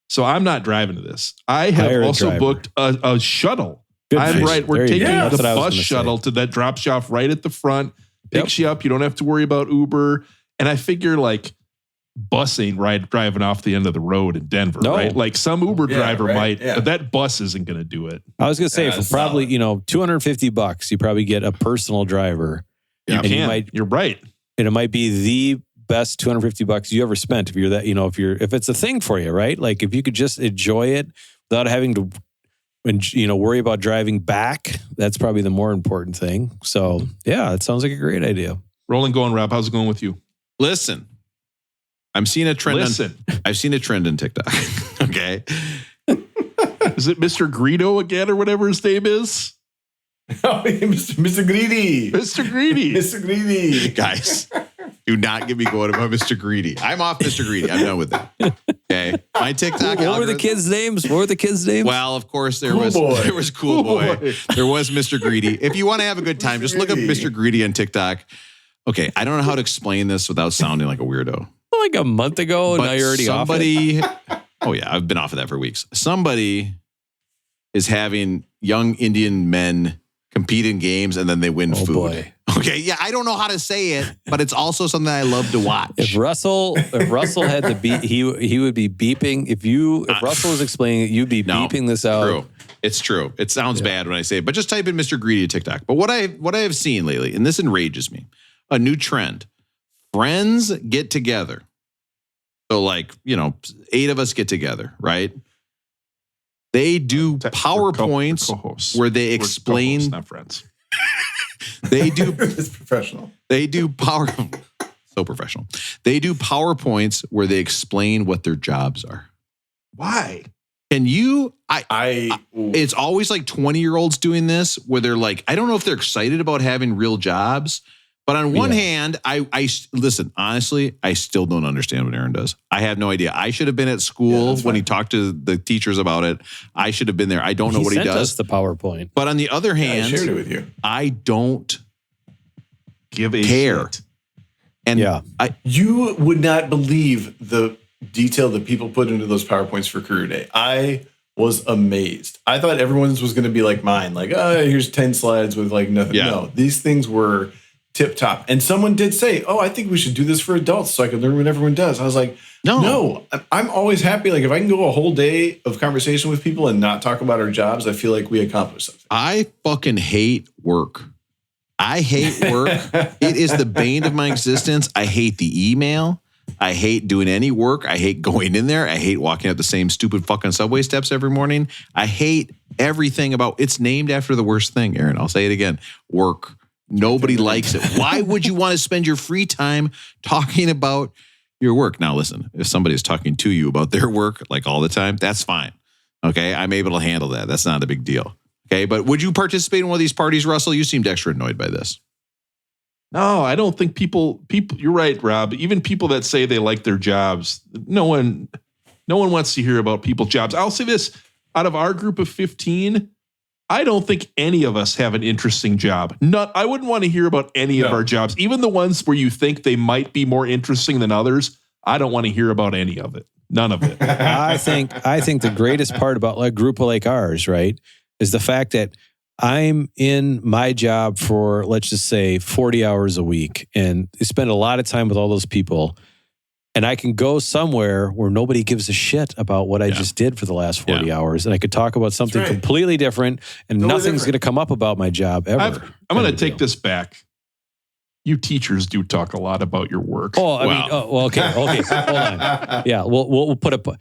So I'm not driving to this. I have also booked a shuttle. We're taking the bus shuttle that drops you off right at the front, picks you up. You don't have to worry about Uber. And I figure like, bus ain't driving off the end of the road in Denver, right? Like some Uber driver might, but that bus isn't going to do it. I was going to say for probably, $250, you probabably get a personal driver. Yeah, you're right. And it might be the best $250 you ever spent if you're that, if it's a thing for you, right? Like if you could just enjoy it without having to, worry about driving back, that's probably the more important thing. So yeah, it sounds like a great idea. Rolling going, Rob. How's it going with you? Listen. I'm seeing a trend. I've seen a trend in TikTok. Okay. Is it Mr. Greedo again or whatever his name is? Oh, Mr. Greedy. Mr. Greedy. Mr. Greedy. Guys, do not get me going about Mr. Greedy. I'm off Mr. Greedy. I'm done with that. Okay. My TikTok. What were the kids' names? Well, of course, there was Cool Boy. There was Mr. Greedy. If you want to have a good time, just look up Mr. Greedy on TikTok. Okay. I don't know how to explain this without sounding like a weirdo. Like a month ago, and now you're already off it? Oh yeah, I've been off of that for weeks. Somebody is having young Indian men compete in games and then they win food. Boy. Okay, yeah, I don't know how to say it, but it's also something I love to watch. If Russell had the beep, he would be beeping. If Russell was explaining it, you'd be beeping this out. True. It's true. It sounds bad when I say it, but just type in Mr. Greedy TikTok. But what I have seen lately, and this enrages me, a new trend. Friends get together. So 8 of us get together, right? They do PowerPoints where they explain. Not friends. They do. It's professional. They do so professional. They do PowerPoints where they explain what their jobs are. Why? Can you? It's always like 20-year-olds doing this where they're like, I don't know if they're excited about having real jobs. But on one hand, I listen, honestly, I still don't understand what Aaron does. I have no idea. I should have been at school when he talked to the teachers about it. I should have been there. I don't know what he does. He sent us the PowerPoint. But on the other hand, I shared it with you. I don't give a care. shit. And you would not believe the detail that people put into those PowerPoints for Career Day. I was amazed. I thought everyone's was going to be like mine, like, oh, here's 10 slides with like nothing. Yeah. No, these things were tip top. And someone did say, oh, I think we should do this for adults so I can learn what everyone does. I was like, no, I'm always happy. Like if I can go a whole day of conversation with people and not talk about our jobs, I feel like we accomplished something. I fucking hate work. I hate work. It is the bane of my existence. I hate the email. I hate doing any work. I hate going in there. I hate walking up the same stupid fucking subway steps every morning. I hate everything about it's named after the worst thing, Aaron. I'll say it again. Work. Nobody likes it. Why would you want to spend your free time talking about your work? Now, listen, if somebody's talking to you about their work like all the time, that's fine. Okay. I'm able to handle that. That's not a big deal. Okay. But would you participate in one of these parties, Russell? You seemed extra annoyed by this. No, I don't think people, you're right, Rob. Even people that say they like their jobs, no one wants to hear about people's jobs. I'll say this, out of our group of 15, I don't think any of us have an interesting job. I wouldn't want to hear about any of our jobs, even the ones where you think they might be more interesting than others. I don't want to hear about any of it. None of it. I think the greatest part about like a group like ours, right, is the fact that I'm in my job for, let's just say, 40 hours a week, and I spend a lot of time with all those people, and I can go somewhere where nobody gives a shit about what I just did for the last 40 hours, and I could talk about something completely different, and nothing's going to come up about my job ever. I'm going to take this back. You teachers do talk a lot about your work. Oh, I mean, okay, hold on. Yeah, we'll put a...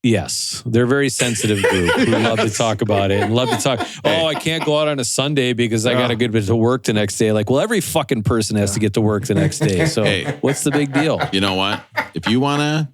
Yes, they're a very sensitive group who love to talk about it and love to talk. Oh, I can't go out on a Sunday because I got to get to work the next day. Like, well, every fucking person has to get to work the next day. So what's the big deal? You know what? If you want to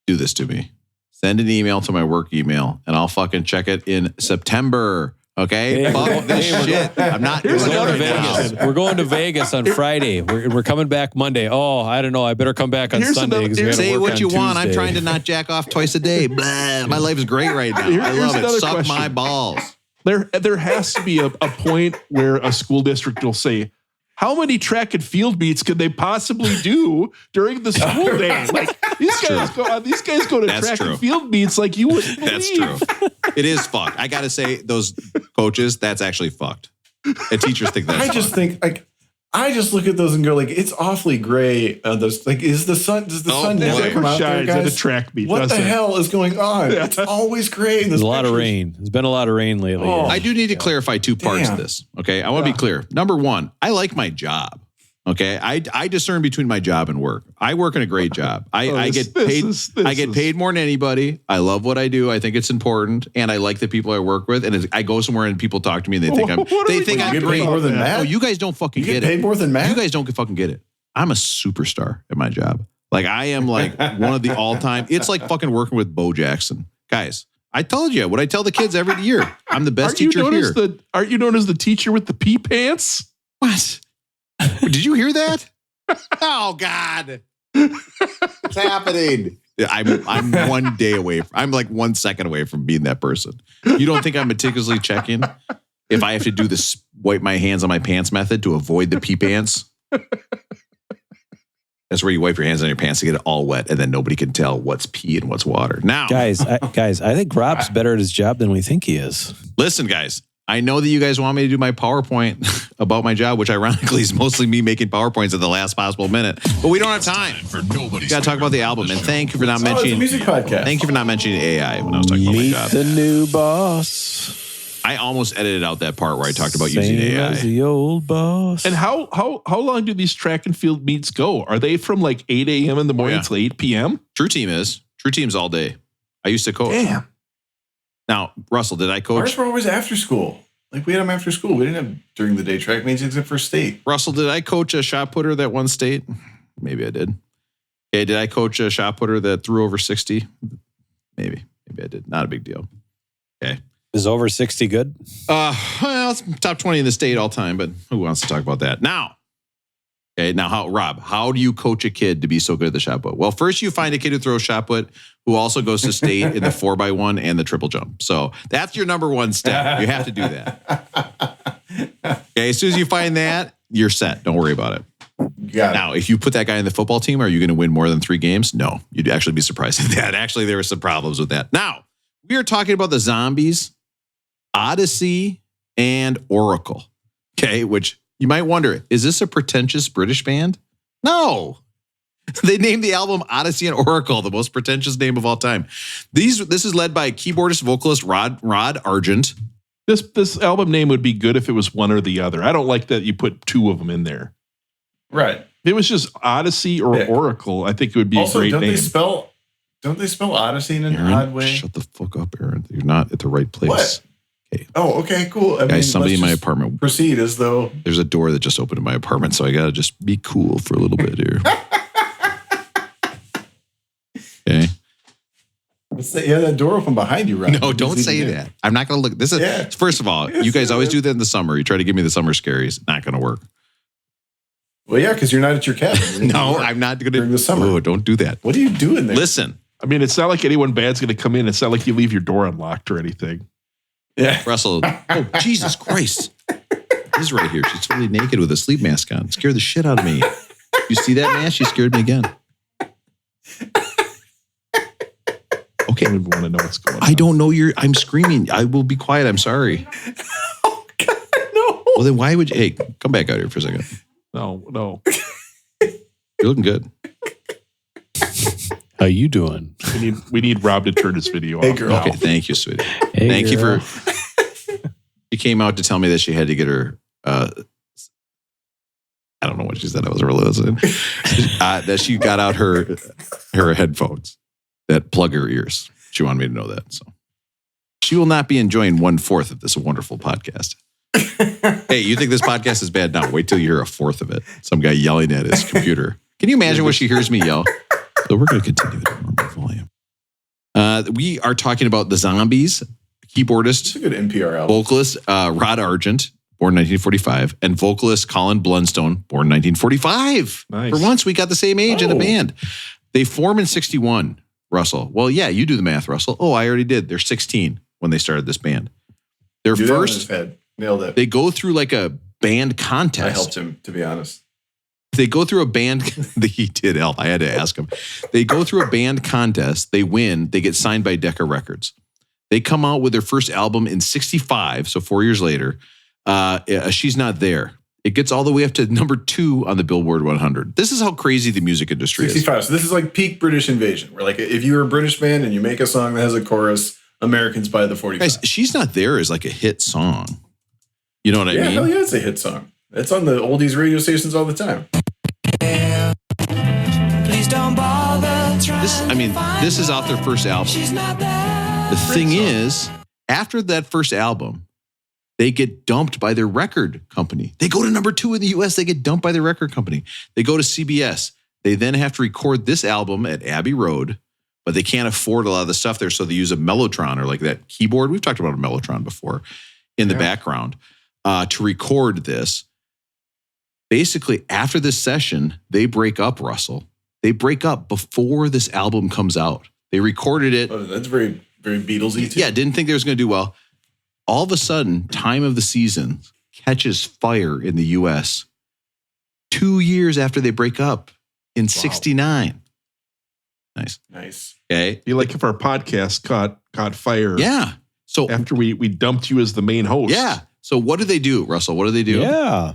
do this to me, send an email to my work email and I'll fucking check it in September. Okay? Fuck this shit. I'm not going to Vegas. We're going to Vegas on Friday. We're coming back Monday. Oh, I don't know. I better come back on Sunday. Say what you want. I'm trying to not jack off twice a day. Blah. My life is great right now. I love it. Suck my balls. There has to be a point where a school district will say, how many track and field meets could they possibly do during the school day? Like these guys go to track and field meets like you wouldn't believe. That's true. It is fucked. I got to say, those coaches, that's actually fucked. And teachers think that's I just look at those and go like, it's awfully gray. Does the sun never come out there, guys? At a track meet. What the hell is going on? Yeah. It's always gray in this. There's a lot of rain. There's been a lot of rain lately. Oh, I do need to clarify two parts of this. Okay. I want to be clear. Number one, I like my job. Okay. I discern between my job and work. I work in a great job. I get paid more than anybody. I love what I do. I think it's important. And I like the people I work with. And I go somewhere and people talk to me and they think I'm great. More than Matt? Oh, you guys don't fucking get it. Paid more than Matt? You guys don't fucking get it. I'm a superstar at my job. Like I am like one of the all-time. It's like fucking working with Bo Jackson. Guys, I told you what I tell the kids every year. I'm the best teacher here. Aren't you known as the teacher with the pee pants? What? Did you hear that? Oh God. What's happening? I'm 1 day away. I'm like 1 second away from being that person. You don't think I'm meticulously checking if I have to do this wipe my hands on my pants method to avoid the pee pants? That's where you wipe your hands on your pants to get it all wet, and then nobody can tell what's pee and what's water. Now, guys, I think Rob's better at his job than we think he is. Listen, guys. I know that you guys want me to do my PowerPoint about my job, which ironically is mostly me making PowerPoints at the last possible minute. But we don't have time. We got to talk about the album. And thank you for not mentioning it's a music podcast. Thank you for not mentioning AI when I was talking about my job. Meet the new boss. I almost edited out that part where I talked about using AI. As the old boss. And how long do these track and field meets go? Are they from like 8 a.m. in the morning till 8 p.m.? True Team's all day. I used to coach. Damn. Now, Russell, did I coach? Ours were always after school. Like we had them after school. We didn't have during the day track meets except for state. Russell, did I coach a shot putter that won state? Maybe I did. Okay, did I coach a shot putter that threw over 60? Maybe I did. Not a big deal. Okay. Is over 60 good? Well, it's top 20 in the state all time, but who wants to talk about that? Now, Rob, how do you coach a kid to be so good at the shot put? Well, first you find a kid who throws shot put who also goes to state in the 4x1 and the triple jump. So that's your number one step. You have to do that. Okay, as soon as you find that, you're set. Don't worry about it. Now, if you put that guy in the football team, are you going to win more than 3 games? No, you'd actually be surprised at that. Actually, there were some problems with that. Now, we are talking about the Zombies, Odessey and Oracle. Okay, which you might wonder, is this a pretentious British band? No. They named the album Odessey and Oracle, the most pretentious name of all time. This is led by keyboardist vocalist Rod Argent. This album name would be good if it was one or the other. I don't like that you put 2 of them in there. Right. If it was just Odessey or Oracle, I think it would be also, a great name. Don't they spell Odyssey in an odd way? Shut the fuck up, Aaron. You're not at the right place. What? Okay. Oh, okay, cool. Guys, somebody in my apartment. Proceed as though there's a door that just opened in my apartment, so I gotta just be cool for a little bit here. Okay. Yeah, that door open behind you, right? No, don't say that. I'm not going to look. This is first of all, you guys always do that in the summer. You try to give me the summer scaries. Not going to work. Well, yeah, because you're not at your cabin. No, I'm not going to. During the summer. Oh, don't do that. What are you doing there? Listen. I mean, it's not like anyone bad's going to come in. It's not like you leave your door unlocked or anything. Yeah. Russell. Oh, Jesus Christ. She's right here. She's totally naked with a sleep mask on. Scared the shit out of me. You see that mask? She scared me again. Okay. I don't even want to know what's going on. I don't know I'm screaming. I will be quiet. I'm sorry. Oh, God, no. Well, then why would you? Hey, come back out here for a second. No. You're looking good. How you doing? We need Rob to turn his video off. Hey, girl. Okay, thank you, sweetie. Hey, thank you girl. for. She came out to tell me that she had to get her. I don't know what she said. I wasn't really listening. That she got out her headphones that plug her ears. She wanted me to know that. So she will not be enjoying 1/4 of this wonderful podcast. Hey, you think this podcast is bad now? Wait till you hear 1/4 of it. Some guy yelling at his computer. Can you imagine what she hears me yell? So we're going to continue at a normal volume. We are talking about the Zombies, keyboardist, a good NPR album. vocalist Rod Argent, born 1945, and vocalist Colin Blunstone, born 1945. Nice. For once, we got the same age in a band. They formed in 1961, Russell. Well, yeah, you do the math, Russell. Oh, I already did. They're 16 when they started this band. Their Do first, that in his head. Nailed it. they go through like a band contest. I helped him, to be honest. They go through a band. He did help. I had to ask him. They go through a band contest. They win. They get signed by Decca Records. They come out with their first album in 1965, so 4 years later. She's Not There. It gets all the way up to number 2 on the Billboard 100. This is how crazy the music industry 65. is. So this is like peak British invasion. Where like if you're a British band and you make a song that has a chorus, Americans buy the 45. Guys, She's Not There is like a hit song. You know what I mean? Hell yeah, it's a hit song. It's on the oldies radio stations all the time. Please don't bother This is off their first album. The thing is, after that first album, they get dumped by their record company. They go to number 2 in the US. They get dumped by their record company. They go to CBS. They then have to record this album at Abbey Road, but they can't afford a lot of the stuff there. So they use a Mellotron or like that keyboard. We've talked about a Mellotron before in the background to record this. Basically, after this session, they break up, Russell. They break up before this album comes out. They recorded it. Oh, that's very, very Beatlesy too. Yeah, didn't think they was going to do well. All of a sudden, Time of the Season catches fire in the U.S. 2 years after they break up in 1969. Nice. Okay. Be like if our podcast caught fire. Yeah. So after we dumped you as the main host. Yeah. So what do they do, Russell? What do they do? Yeah.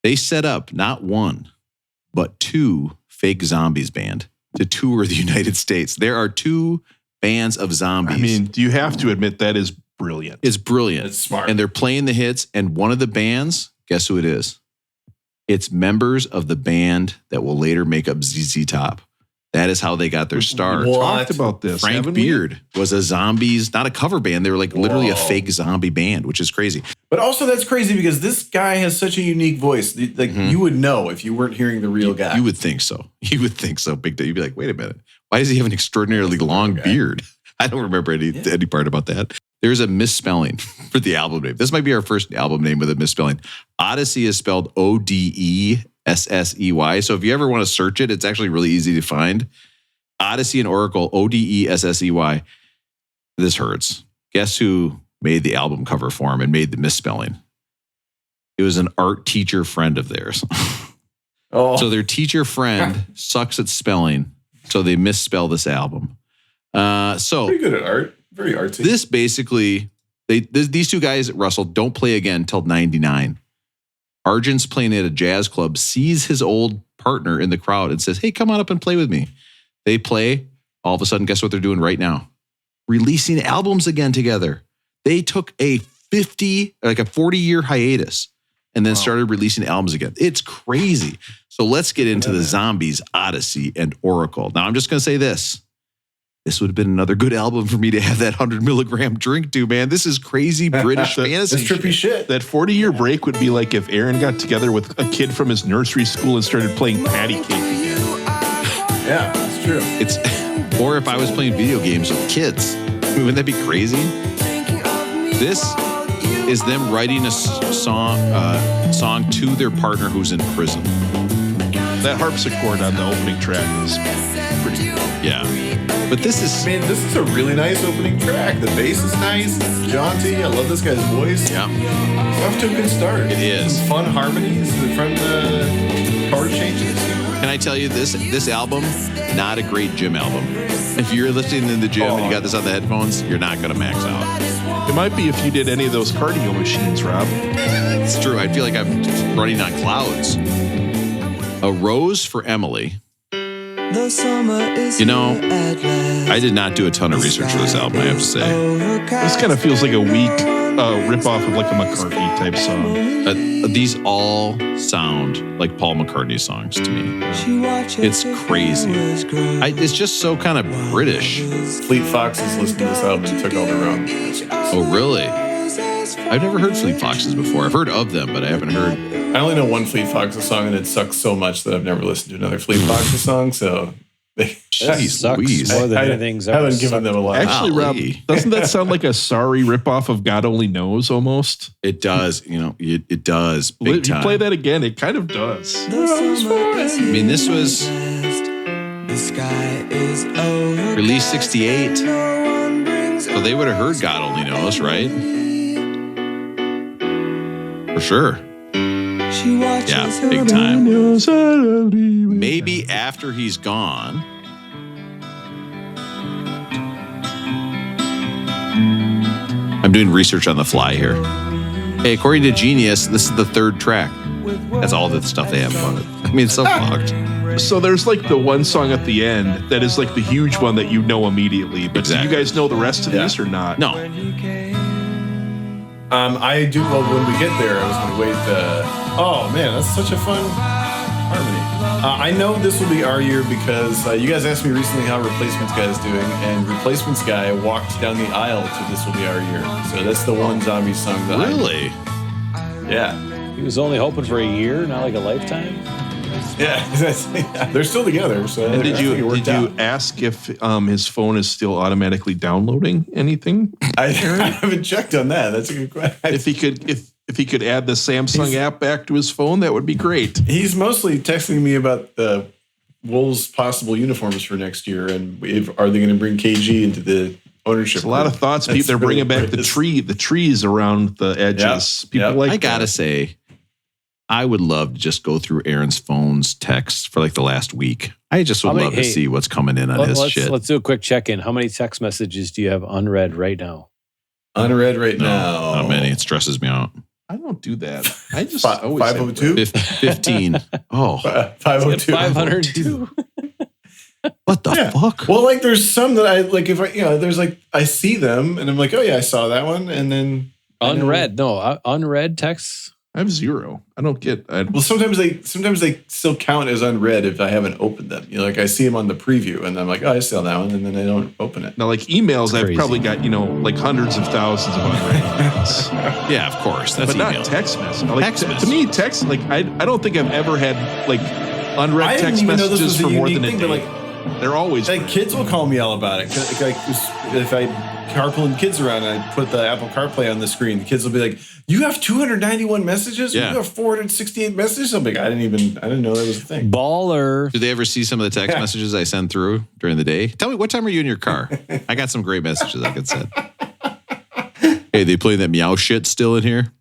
They set up not 1, but 2 fake zombies band to tour the United States. There are 2 bands of zombies. I mean, do you have to admit that is brilliant? It's brilliant. It's smart. And they're playing the hits. And one of the bands, guess who it is? It's members of the band that will later make up ZZ Top. That is how they got their start. We talked about this. Frank Beard was a zombies, not a cover band. They were like literally a Whoa. fake zombie band, which is crazy. But also that's crazy because this guy has such a unique voice. Like you would know if you weren't hearing the real guy. You would think so. You would think so. Big day. You'd be like, wait a minute. Why does he have an extraordinarily long beard? I don't remember any part about that. There's a misspelling for the album name. This might be our first album name with a misspelling. Odessey is spelled Odessey. So if you ever want to search it, it's actually really easy to find. Odessey and Oracle, Odessey. This hurts. Guess who made the album cover for him and made the misspelling? It was an art teacher friend of theirs. So their teacher friend sucks at spelling, so they misspell this album. Pretty good at art. Very artsy. This basically, these two guys, Russell, don't play again till 99. Arjun's playing at a jazz club, sees his old partner in the crowd and says, hey, come on up and play with me. They play. All of a sudden, guess what they're doing right now? Releasing albums again together. They took a 40-year hiatus and then started releasing albums again. It's crazy. So let's get into the Zombies, Odessey and Oracle. Now, I'm just going to say this. This would have been another good album for me to have that 100 milligram drink to, man. This is crazy British fantasy. It's trippy shit. That 40-year break would be like if Aaron got together with a kid from his nursery school and started playing patty cake again. Yeah, that's true. Or if I was playing video games with kids. Wouldn't that be crazy? This is them writing a song to their partner who's in prison. That harpsichord on the opening track is pretty good. Yeah. But this is a really nice opening track. The bass is nice. It's jaunty. I love this guy's voice. Yeah. It's off to a good start. It is. Some fun harmonies from the chord changes. Can I tell you this album, not a great gym album. If you're listening in the gym and you got this on the headphones, you're not going to max out. It might be if you did any of those cardio machines, Rob. It's true. I feel like I'm running on clouds. A Rose for Emily. You know, I did not do a ton of research for this album, I have to say. This kind of feels like a weak rip-off of like a McCartney type song. These all sound like Paul McCartney songs to me. It's crazy. It's just so kind of British. Fleet Foxes listened to this album and took all the wrong. Oh, really? I've never heard Fleet Foxes before. I've heard of them, but I haven't heard. I only know one Fleet Foxes song, and it sucks so much that I've never listened to another Fleet Foxes song. So sucks more than anything's I haven't given them a lot. Actually, Rob, doesn't that sound like a sorry ripoff of God Only Knows almost? It does. You know, it does. Big time. You play that again, it kind of does. I mean, this was released 68. So they would have heard God Only Knows, right? For sure. Yeah, big time. Maybe after he's gone. I'm doing research on the fly here. Hey, according to Genius, this is the third track. That's all the stuff they have on it. I mean, it's so fucked. So there's like the one song at the end that is like the huge one that you know immediately. But do you guys know the rest of this or not? No. I do. Well, when we get there, I was going to wait. Oh man, that's such a fun harmony. I know this will be our year because you guys asked me recently how Replacements Guy is doing, and Replacements Guy walked down the aisle to This Will Be Our Year. So that's the one zombie song that really? Yeah. He was only hoping for a year, not like a lifetime. Yeah, they're still together. So and did you ask if his phone is still automatically downloading anything? I haven't checked on that. That's a good question. If he could add the Samsung app back to his phone, that would be great. He's mostly texting me about the Wolves' possible uniforms for next year, and are they going to bring KG into the ownership? There's a lot of thoughts. They're bringing back the trees around the edges. People like. I gotta say, I would love to just go through Aaron's phone's texts for like the last week. I just would love to see what's coming in on his shit. Let's do a quick check-in. How many text messages do you have unread right now? Unread right now. Not many. It stresses me out. I don't do that. I just 502? 15. Oh. 502. 502. What the fuck? Well, like there's some that I like if I there's like I see them and I'm like, oh yeah, I saw that one, and then unread. No, unread texts. I have 0. I don't get. Well, sometimes they still count as unread if I haven't opened them. Like I see them on the preview, and I'm like, oh, I saw that one, and then I don't open it. Now, like emails, I've probably got like hundreds of thousands of unread emails. Yeah, of course. That's but not text messages. Like, to me, text I don't think I've ever had like unread text messages for more than a day. Like, they're always like kids will call me all about it. Like if I carpooling kids around and I put the Apple CarPlay on the screen, the kids will be like, you have 291 messages? Yeah. You have 468 messages? I'm like, I didn't know that was a thing. Baller. Do they ever see some of the text messages I send through during the day? Tell me, what time are you in your car? I got some great messages I could send. Hey, they playing that meow shit still in here?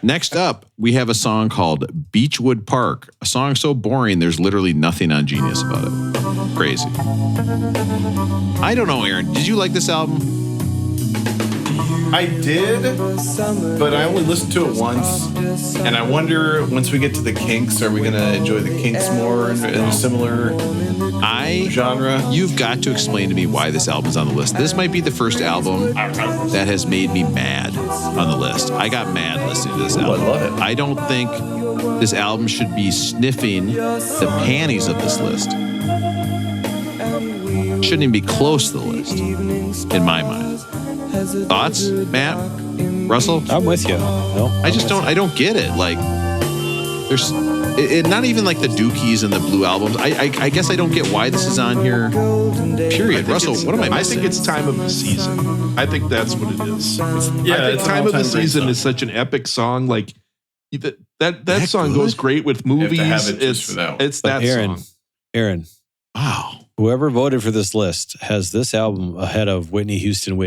Next up, we have a song called Beechwood Park. A song so boring, there's literally nothing on Genius about it. Crazy. I don't know, Aaron. Did you like this album? I did, but I only listened to it once. And I wonder, once we get to the Kinks, are we going to enjoy the Kinks more in a similar genre? You've got to explain to me why this album's on the list. This might be the first album that has made me mad on the list. I got mad listening to this album. I love it. I don't think this album should be sniffing the panties of this list. Shouldn't even be close to the list, in my mind. Thoughts, Matt? Russell? I'm with you. No, I don't get it. Like, there's not even like the Dookies and the Blue albums. I guess I don't get why this is on here. Period. Russell, what am I missing? I think it's time of the season. I think that's what it is. I think it's time of the season song. is such an epic song. Like that song goes great with movies. It's that Aaron, song. Aaron. Wow. Whoever voted for this list has this album ahead of Whitney Houston.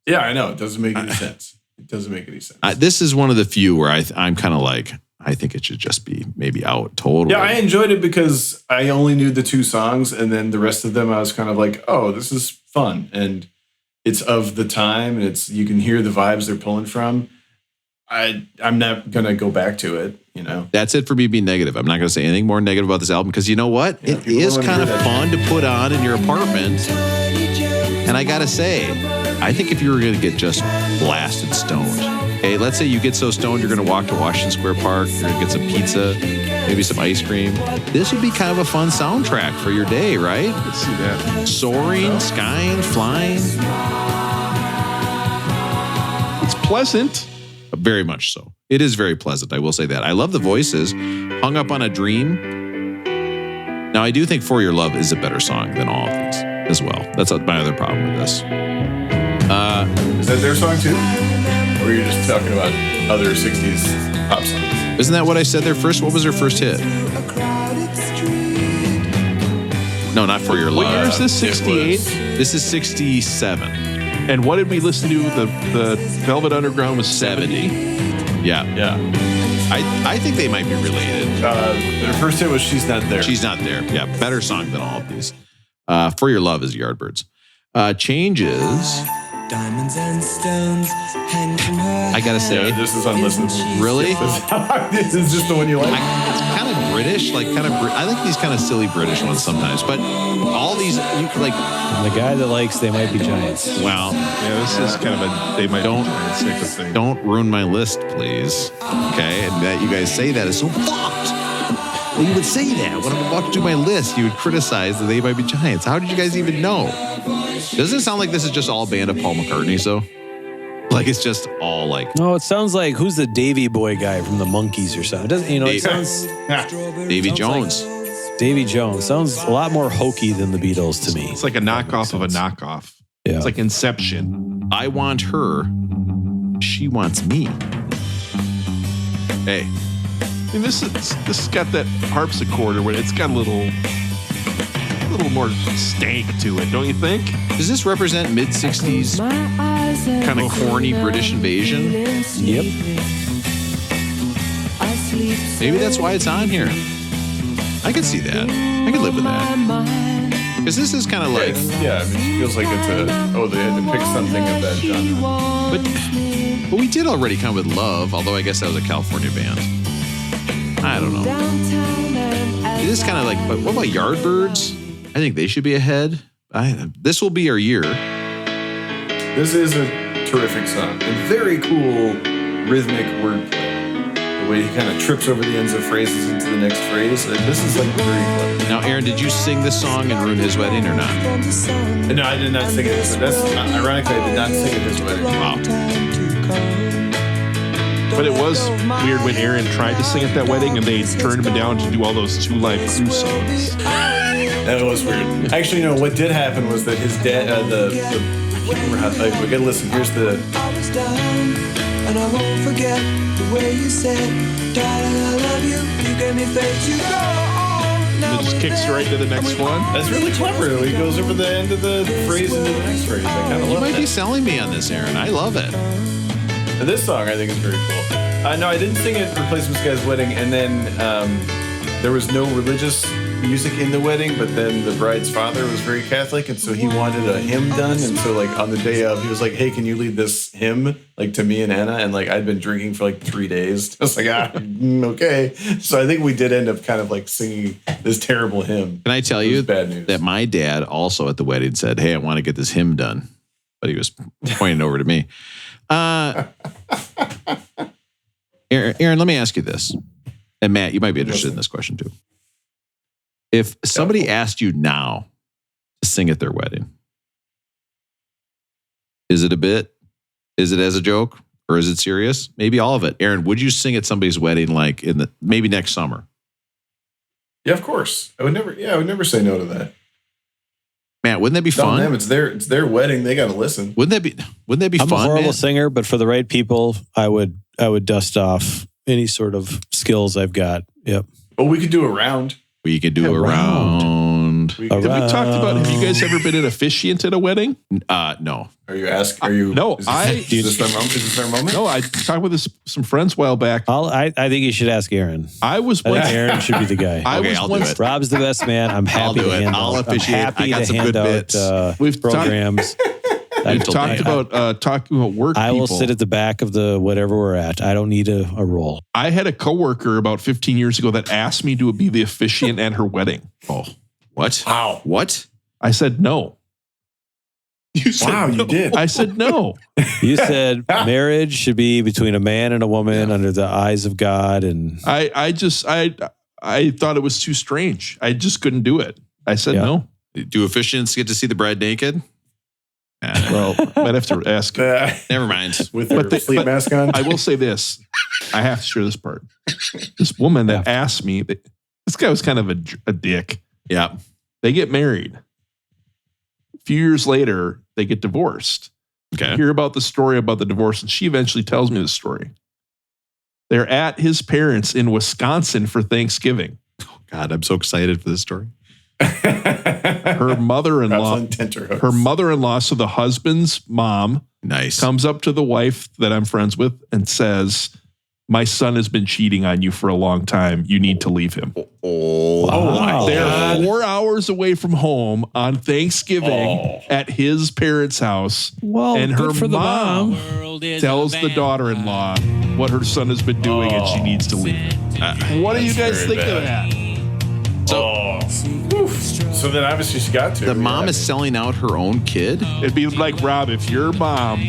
Yeah, I know. It doesn't make any sense. It doesn't make any sense. This is one of the few where I'm kind of like, I think it should just be maybe out totally. Yeah, I enjoyed it because I only knew the 2 songs, and then the rest of them I was kind of like, oh, this is fun. And it's of the time, and you can hear the vibes they're pulling from. I'm not going to go back to it, you know. That's it for me being negative. I'm not going to say anything more negative about this album because you know what? Yeah, it is kind of fun to put on in your apartment. And I got to say, I think if you were going to get just blasted stoned, okay, let's say you get so stoned you're going to walk to Washington Square Park, you're going to get some pizza, maybe some ice cream. This would be kind of a fun soundtrack for your day, right? Let's see that. Soaring, skying, flying. It's pleasant. Very much so. It is very pleasant. I will say that. I love the voices. Hung Up on a Dream. Now, I do think For Your Love is a better song than all of these as well. That's my other problem with this. Is that their song too? Or are you just talking about other 60s pop songs? Isn't that what I said there first? What was their first hit? No, not For Your Love. What year is this? 68? This is 67. And what did we listen to? The Velvet Underground was 70. Yeah. I think they might be related. Their first hit was She's Not There. She's Not There. Yeah, better song than all of these. For Your Love is Yardbirds. Changes. Diamonds and stones hang from her. I gotta say, this is unlistenable. Really? This is just the one you like? It's kind of British, like I like these kind of silly British ones sometimes, but all these, like, And the guy that likes They Might Be Giants. well, Yeah, this is kind of a they might Don't- type of thing. don't ruin my list, please. Okay, and that you guys say that is so fucked. Well, you would say that when I'm about to do my list. You would criticize the They Might Be Giants. How did you guys even know? Doesn't it sound like this is just all a band of Paul McCartney's though? Like it's just all like No, it sounds like who's the Davy Boy guy from the Monkees or something. It doesn't, it Dave- sounds Davy Jones. Davy Jones. Sounds a lot more hokey than the Beatles to me. It's like a knockoff of a knockoff. Yeah. It's like Inception. I want her. She wants me. Hey, I mean, this has got that harpsichord or what? It's got a little more stank to it, don't you think? does this represent mid '60s kind of corny British invasion? Yep. Maybe that's why it's on here. I can see that. I can live with that. Because this is kind of like, Yeah, I mean, it feels like it's they had to pick something of that genre. but we did already come with Love, although I guess that was a California band. I don't know. It is kind of like, but what about Yardbirds? I think they should be ahead. This will be our year. This is a terrific song and very cool rhythmic wordplay. The way he kind of trips over the ends of phrases into the next phrase. This is like very clever. Now, Aaron, did you sing this song and ruin his wedding or not? No, I did not sing it. That's ironically, I did not sing it this wedding. Wow. But it was weird when Aaron tried to sing at that wedding and they turned him down to do all those Two Live Crew songs. That was weird. Actually, no, what did happen was that his dad, I can't remember how, like, we gotta listen. Here's the. I was down, and I won't forget the way you said, darling, I love you. You gave me faith to go on. And it just kicks right to the next one. That's really clever. He goes over the end of the phrase into the next phrase. I kind of You love might be that. selling me on this, Aaron. I love it. This song I think is very cool. No, I didn't sing it at Replacement Guy's wedding, and then there was no religious music in the wedding, but then the bride's father was very Catholic, and so he wanted a hymn done, and so like on the day of, he was like, hey, can you lead this hymn like to me and Anna? And like I'd been drinking for like 3 days. I was like, okay. So I think we did end up kind of like singing this terrible hymn. Can I tell you bad news. that my dad also at the wedding said, hey, I want to get this hymn done, but he was pointing over to me. Aaron, let me ask you this. And Matt, you might be interested in this question too. If somebody asked you now to sing at their wedding, is it a bit? Is it as a joke? Or is it serious? Maybe all of it. Aaron, would you sing at somebody's wedding like maybe next summer? Yeah, of course. I would never say no to that. Matt, wouldn't that be fun? Them, it's their wedding. They got to listen. Wouldn't that be fun? I'm a horrible man? singer, but for the right people, I would dust off any sort of skills I've got. Yep. Well, we could do a round. We could do a round. Have we talked about, have you guys ever been an officiant at a wedding? No. Are you? No, is this their moment? No, I talked with some friends a while back. I think you should ask Aaron. I was once. Aaron should be the guy. I'll do it. Rob's the best man. I'm happy to hand I'll out. officiate. I'm happy I got to some hand good out bits. We've programs. We've talked about talking about work. I will people. sit at the back of the whatever we're at. I don't need a role. I had a coworker about 15 years ago that asked me to be the officiant at her wedding. Oh, what? Wow. What? I said no. You did. I said no. You said marriage should be between a man and a woman under the eyes of God, and I thought it was too strange. I just couldn't do it. I said no. Do officiants get to see the bride naked? Well, might have to ask. Never mind. With their sleep mask on. I will say this. I have to share this part. This woman that asked me, this guy was kind of a dick. Yeah. They get married. A few years later, they get divorced. Okay. I hear about the story about the divorce, and she eventually tells me the story. They're at his parents in Wisconsin for Thanksgiving. Oh, God, I'm so excited for this story. Her mother-in-law, so the husband's mom, comes up to the wife that I'm friends with and says, my son has been cheating on you for a long time. You need to leave him. Wow. They're 4 hours away from home on Thanksgiving at his parents' house. Well, and her good for the mom tells the daughter-in-law what her son has been doing and she needs to leave. What do you guys think of that? So then obviously she got to. The mom is selling out her own kid? It'd be like, Rob, if your mom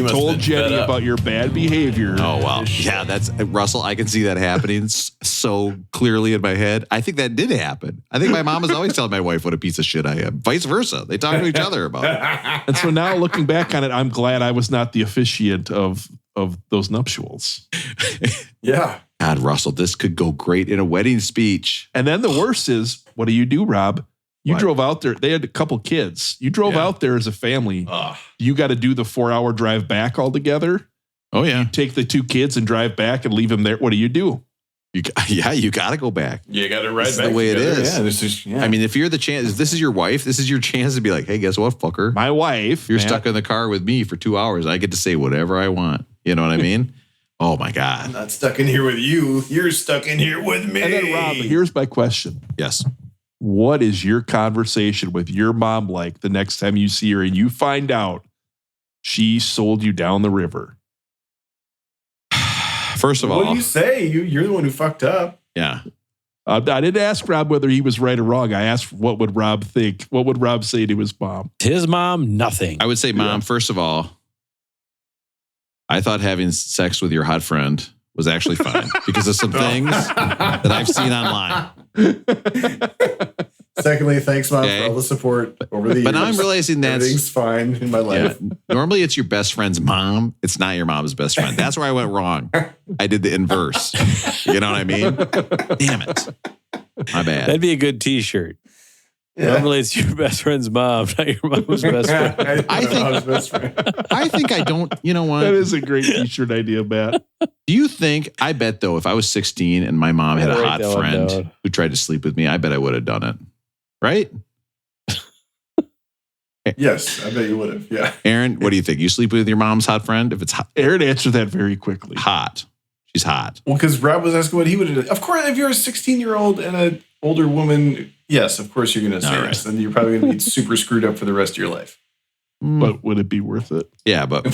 told Jenny about your bad behavior. Oh, wow. Yeah, that's Russell. I can see that happening so clearly in my head. I think that did happen. I think my mom is always telling my wife what a piece of shit I am. Vice versa. They talk to each other about it. And so now looking back on it, I'm glad I was not the officiant of those nuptials. Yeah. God, Russell, this could go great in a wedding speech. And then the worst is, what do, Rob? You drove out there. They had a couple kids. You drove out there as a family. You got to do the 4-hour drive back all together. Oh, yeah. You take the 2 kids and drive back and leave them there. What do? You got to go back. You got to ride this back. Is the way together. it is. Yeah, this is. Yeah. I mean, if you're the chance, if this is your wife, this is your chance to be like, hey, guess what, fucker? My wife. You're stuck in the car with me for 2 hours. I get to say whatever I want. You know what I mean? Oh, my God. I'm not stuck in here with you. You're stuck in here with me. And then, Rob, here's my question. Yes. What is your conversation with your mom like the next time you see her and you find out she sold you down the river? First of all, what do you say? You're the one who fucked up. Yeah. I didn't ask Rob whether he was right or wrong. I asked what would Rob think? What would Rob say to his mom? His mom, nothing. I would say, Mom, first of all, I thought having sex with your hot friend was actually fine because of some things that I've seen online. Secondly, thanks, Mom, for all the support over the years. But now I'm realizing that everything's fine in my life. Yeah, normally it's your best friend's mom. It's not your mom's best friend. That's where I went wrong. I did the inverse. You know what I mean? Damn it. My bad. That'd be a good T-shirt. Yeah. Normally it's your best friend's mom, not your mom's best friend. I think I don't, you know what? That is a great T-shirt idea, Matt. Do you think, I bet though, if I was 16 and my mom had a hot friend who tried to sleep with me, I bet I would have done it. Right? Yes, I bet you would have. Yeah. Aaron, what do you think? You sleep with your mom's hot friend? If it's hot, Aaron answered that very quickly. hot. She's hot. Well, because Rob was asking what he would have done. Of course, if you're a 16-year-old and an older woman, yes, of course you're going to say yes. And you're probably going to be super screwed up for the rest of your life. But would it be worth it? Yeah, but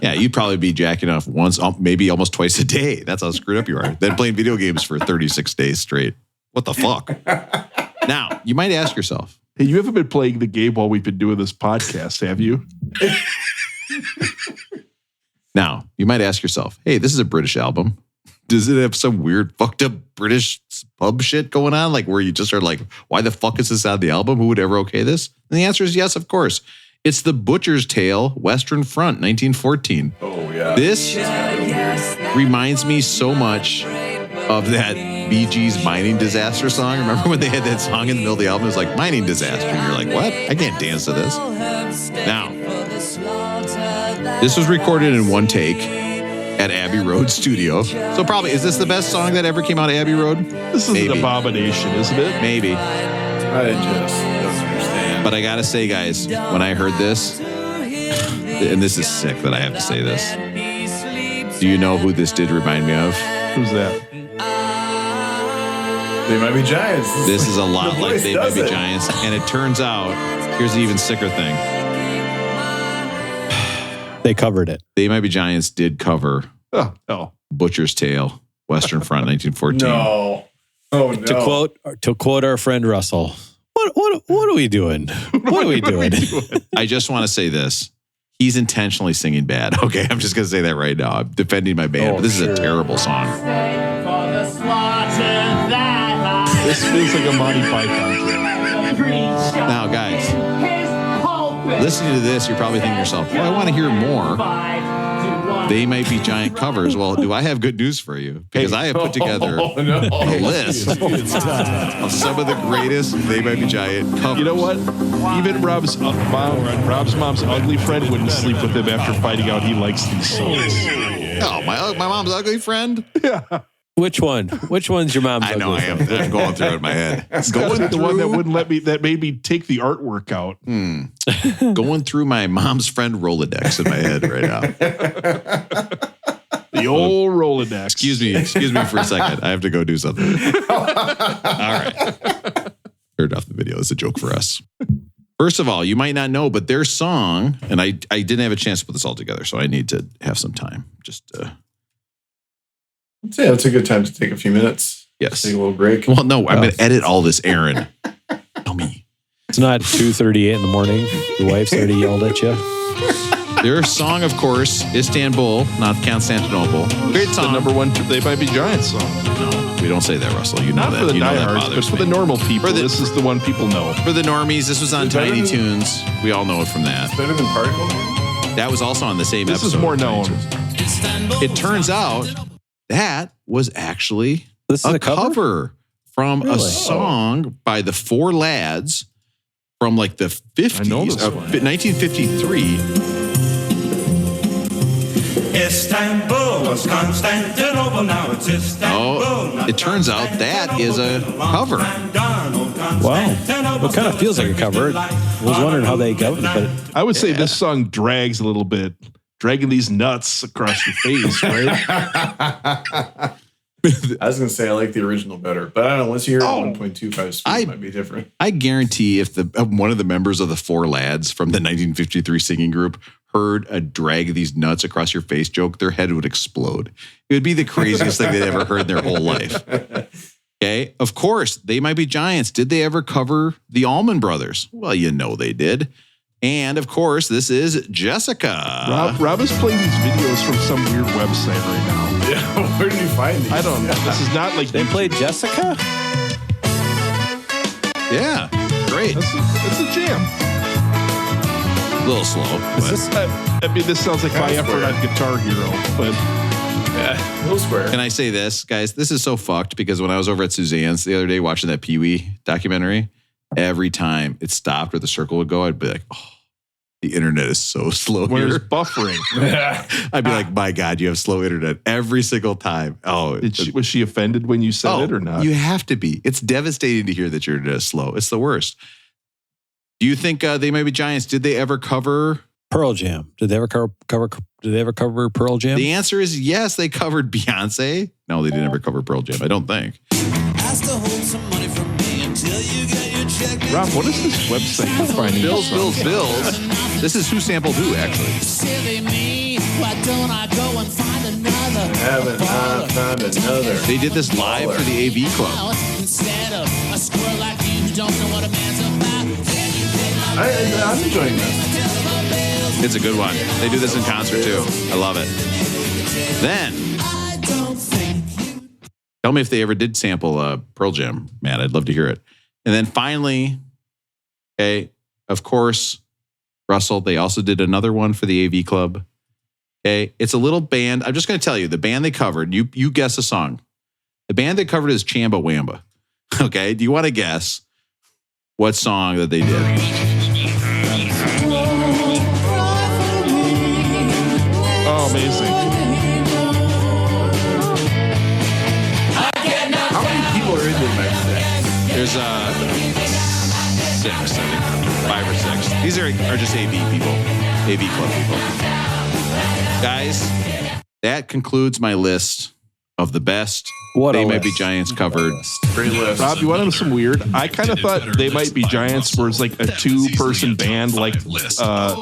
yeah, you'd probably be jacking off once, maybe almost twice a day. That's how screwed up you are. Then playing video games for 36 days straight. What the fuck? Now, you might ask yourself. Hey, you haven't been playing the game while we've been doing this podcast, have you? Now, you might ask yourself, hey, this is a British album. Does it have some weird fucked up British pub shit going on? Like where you just are like, why the fuck is this on the album? Who would ever okay this? And the answer is yes, of course. It's The Butcher's Tale, Western Front, 1914. Oh, yeah. This reminds me so much of that Bee Gees mining disaster song. Remember when they had that song in the middle of the album? It was like mining disaster. And you're like, what? I can't dance to this. Now, this was recorded in one take at Abbey Road Studio. So probably, is this the best song that ever came out of Abbey Road? This is an abomination, isn't it? Maybe. I just don't understand. But I gotta say, guys, when I heard this, and this is sick that I have to say this. Do you know who this did remind me of? Who's that? They Might Be Giants. This is a lot The like voice They Might does Be it. Giants. And it turns out, here's the even sicker thing. They covered it. They Might Be Giants did cover Oh. Butcher's Tale, Western Front, 1914. No. Oh, no. To quote our friend Russell, what are we doing? What are we doing? I just want to say this. He's intentionally singing bad. Okay, I'm just going to say that right now. I'm defending my band, but this is a terrible song. This feels like a Monty Python. Now, guys, listening to this, you're probably thinking to yourself, well, I want to hear more. They Might Be Giant covers. Well, do I have good news for you? Because I have put together a list of some of the greatest They Might Be Giant covers. You know what? Even Rob's mom's ugly friend wouldn't sleep with him after finding out he likes these songs. Oh, my mom's ugly friend? Yeah. Which one? Which one's your mom's? I know I am. I'm going through it in my head. The one that wouldn't let me, that made me take the artwork out. Going through my mom's friend Rolodex in my head right now. The old Rolodex. Excuse me for a second. I have to go do something. All right. Turned off the video. It's a joke for us. First of all, you might not know, but their song, and I didn't have a chance to put this all together, so I need to have some time. Just Yeah, it's a good time to take a few minutes. yes. Take a little break. Well, no, I'm going to edit all this, Aaron. Tell me. It's not 2:38 in the morning. Your wife's already yelled at you. Their song, of course, Istanbul, not Constantinople. Great The song. number one They Might Be Giants song. No, we don't say that, Russell. You know Not that. for the You know that diehards, but bothers for the me. normal people. For the- This is the one people know. For the normies, this was on Is it better Tiny than- Toons. We all know it from that. Better than Particle Man? That was also on the same This episode. is more known. It turns out that was actually This is a a cover? from a Really? song by the Four Lads from like the 50s, I know this one. 1953. Istanbul was Constantinople, now it's Istanbul. Oh, it turns out that is a cover. Wow. It kind of feels like a cover. I was wondering how they got it, but I would say this song drags a little bit, dragging these nuts across your face, right? I was going to say I like the original better, but I don't know. Once you hear 1.25 speed, I- it might be different. I guarantee if one of the members of the Four Lads from the 1953 singing group heard a drag these nuts across your face joke, their head would explode. It would be the craziest thing they'd ever heard in their whole life. Okay. Of course, They Might Be Giants. Did they ever cover the Allman Brothers? Well, you know they did. And of course, this is Jessica. Rob is playing these videos from some weird website right now. Yeah, where did you find these? I don't know. This is not like they played Jessica? Yeah. Great. It's a jam. A little slow. But I mean, this sounds like my effort on Guitar Hero, but Yeah, little square. can I say this, guys? This is so fucked because when I was over at Suzanne's the other day watching that Pee-wee documentary, every time it stopped or the circle would go, I'd be like, oh, the internet is so slow when here. it's buffering. I'd be like, my God, you have slow internet every single time. Oh, Was she offended when you said it or not? You have to be. It's devastating to hear that your internet is slow. It's the worst. Do you think They Might Be Giants, did they ever cover Pearl Jam? Did they ever cover Pearl Jam? The answer is yes, they covered Beyonce. No, they didn't ever cover Pearl Jam, I don't think. Rob, what is this website you're finding? Bills. This is who sampled who, actually. Haven't I found another? They did this live for the AV Club. I'm enjoying this. It's a good one. They do this in concert too. I love it. Then, tell me if they ever did sample Pearl Jam, Matt. I'd love to hear it. And then finally, okay, of course, Russell, they also did another one for the AV Club. Okay, it's a little band. I'm just going to tell you, the band they covered, you guess a song. The band they covered is Chamba Wamba. Okay, do you want to guess what song that they did? Oh, amazing. How many people are in the mix today? There's 6, I think. 5 or 6. These are just AV people. AV Club people. Guys, that concludes my list of the best They Might Be Giants covered. Great list. Rob, you want to know some weird? I kind of thought They Might Be Giants was like a 2-person band like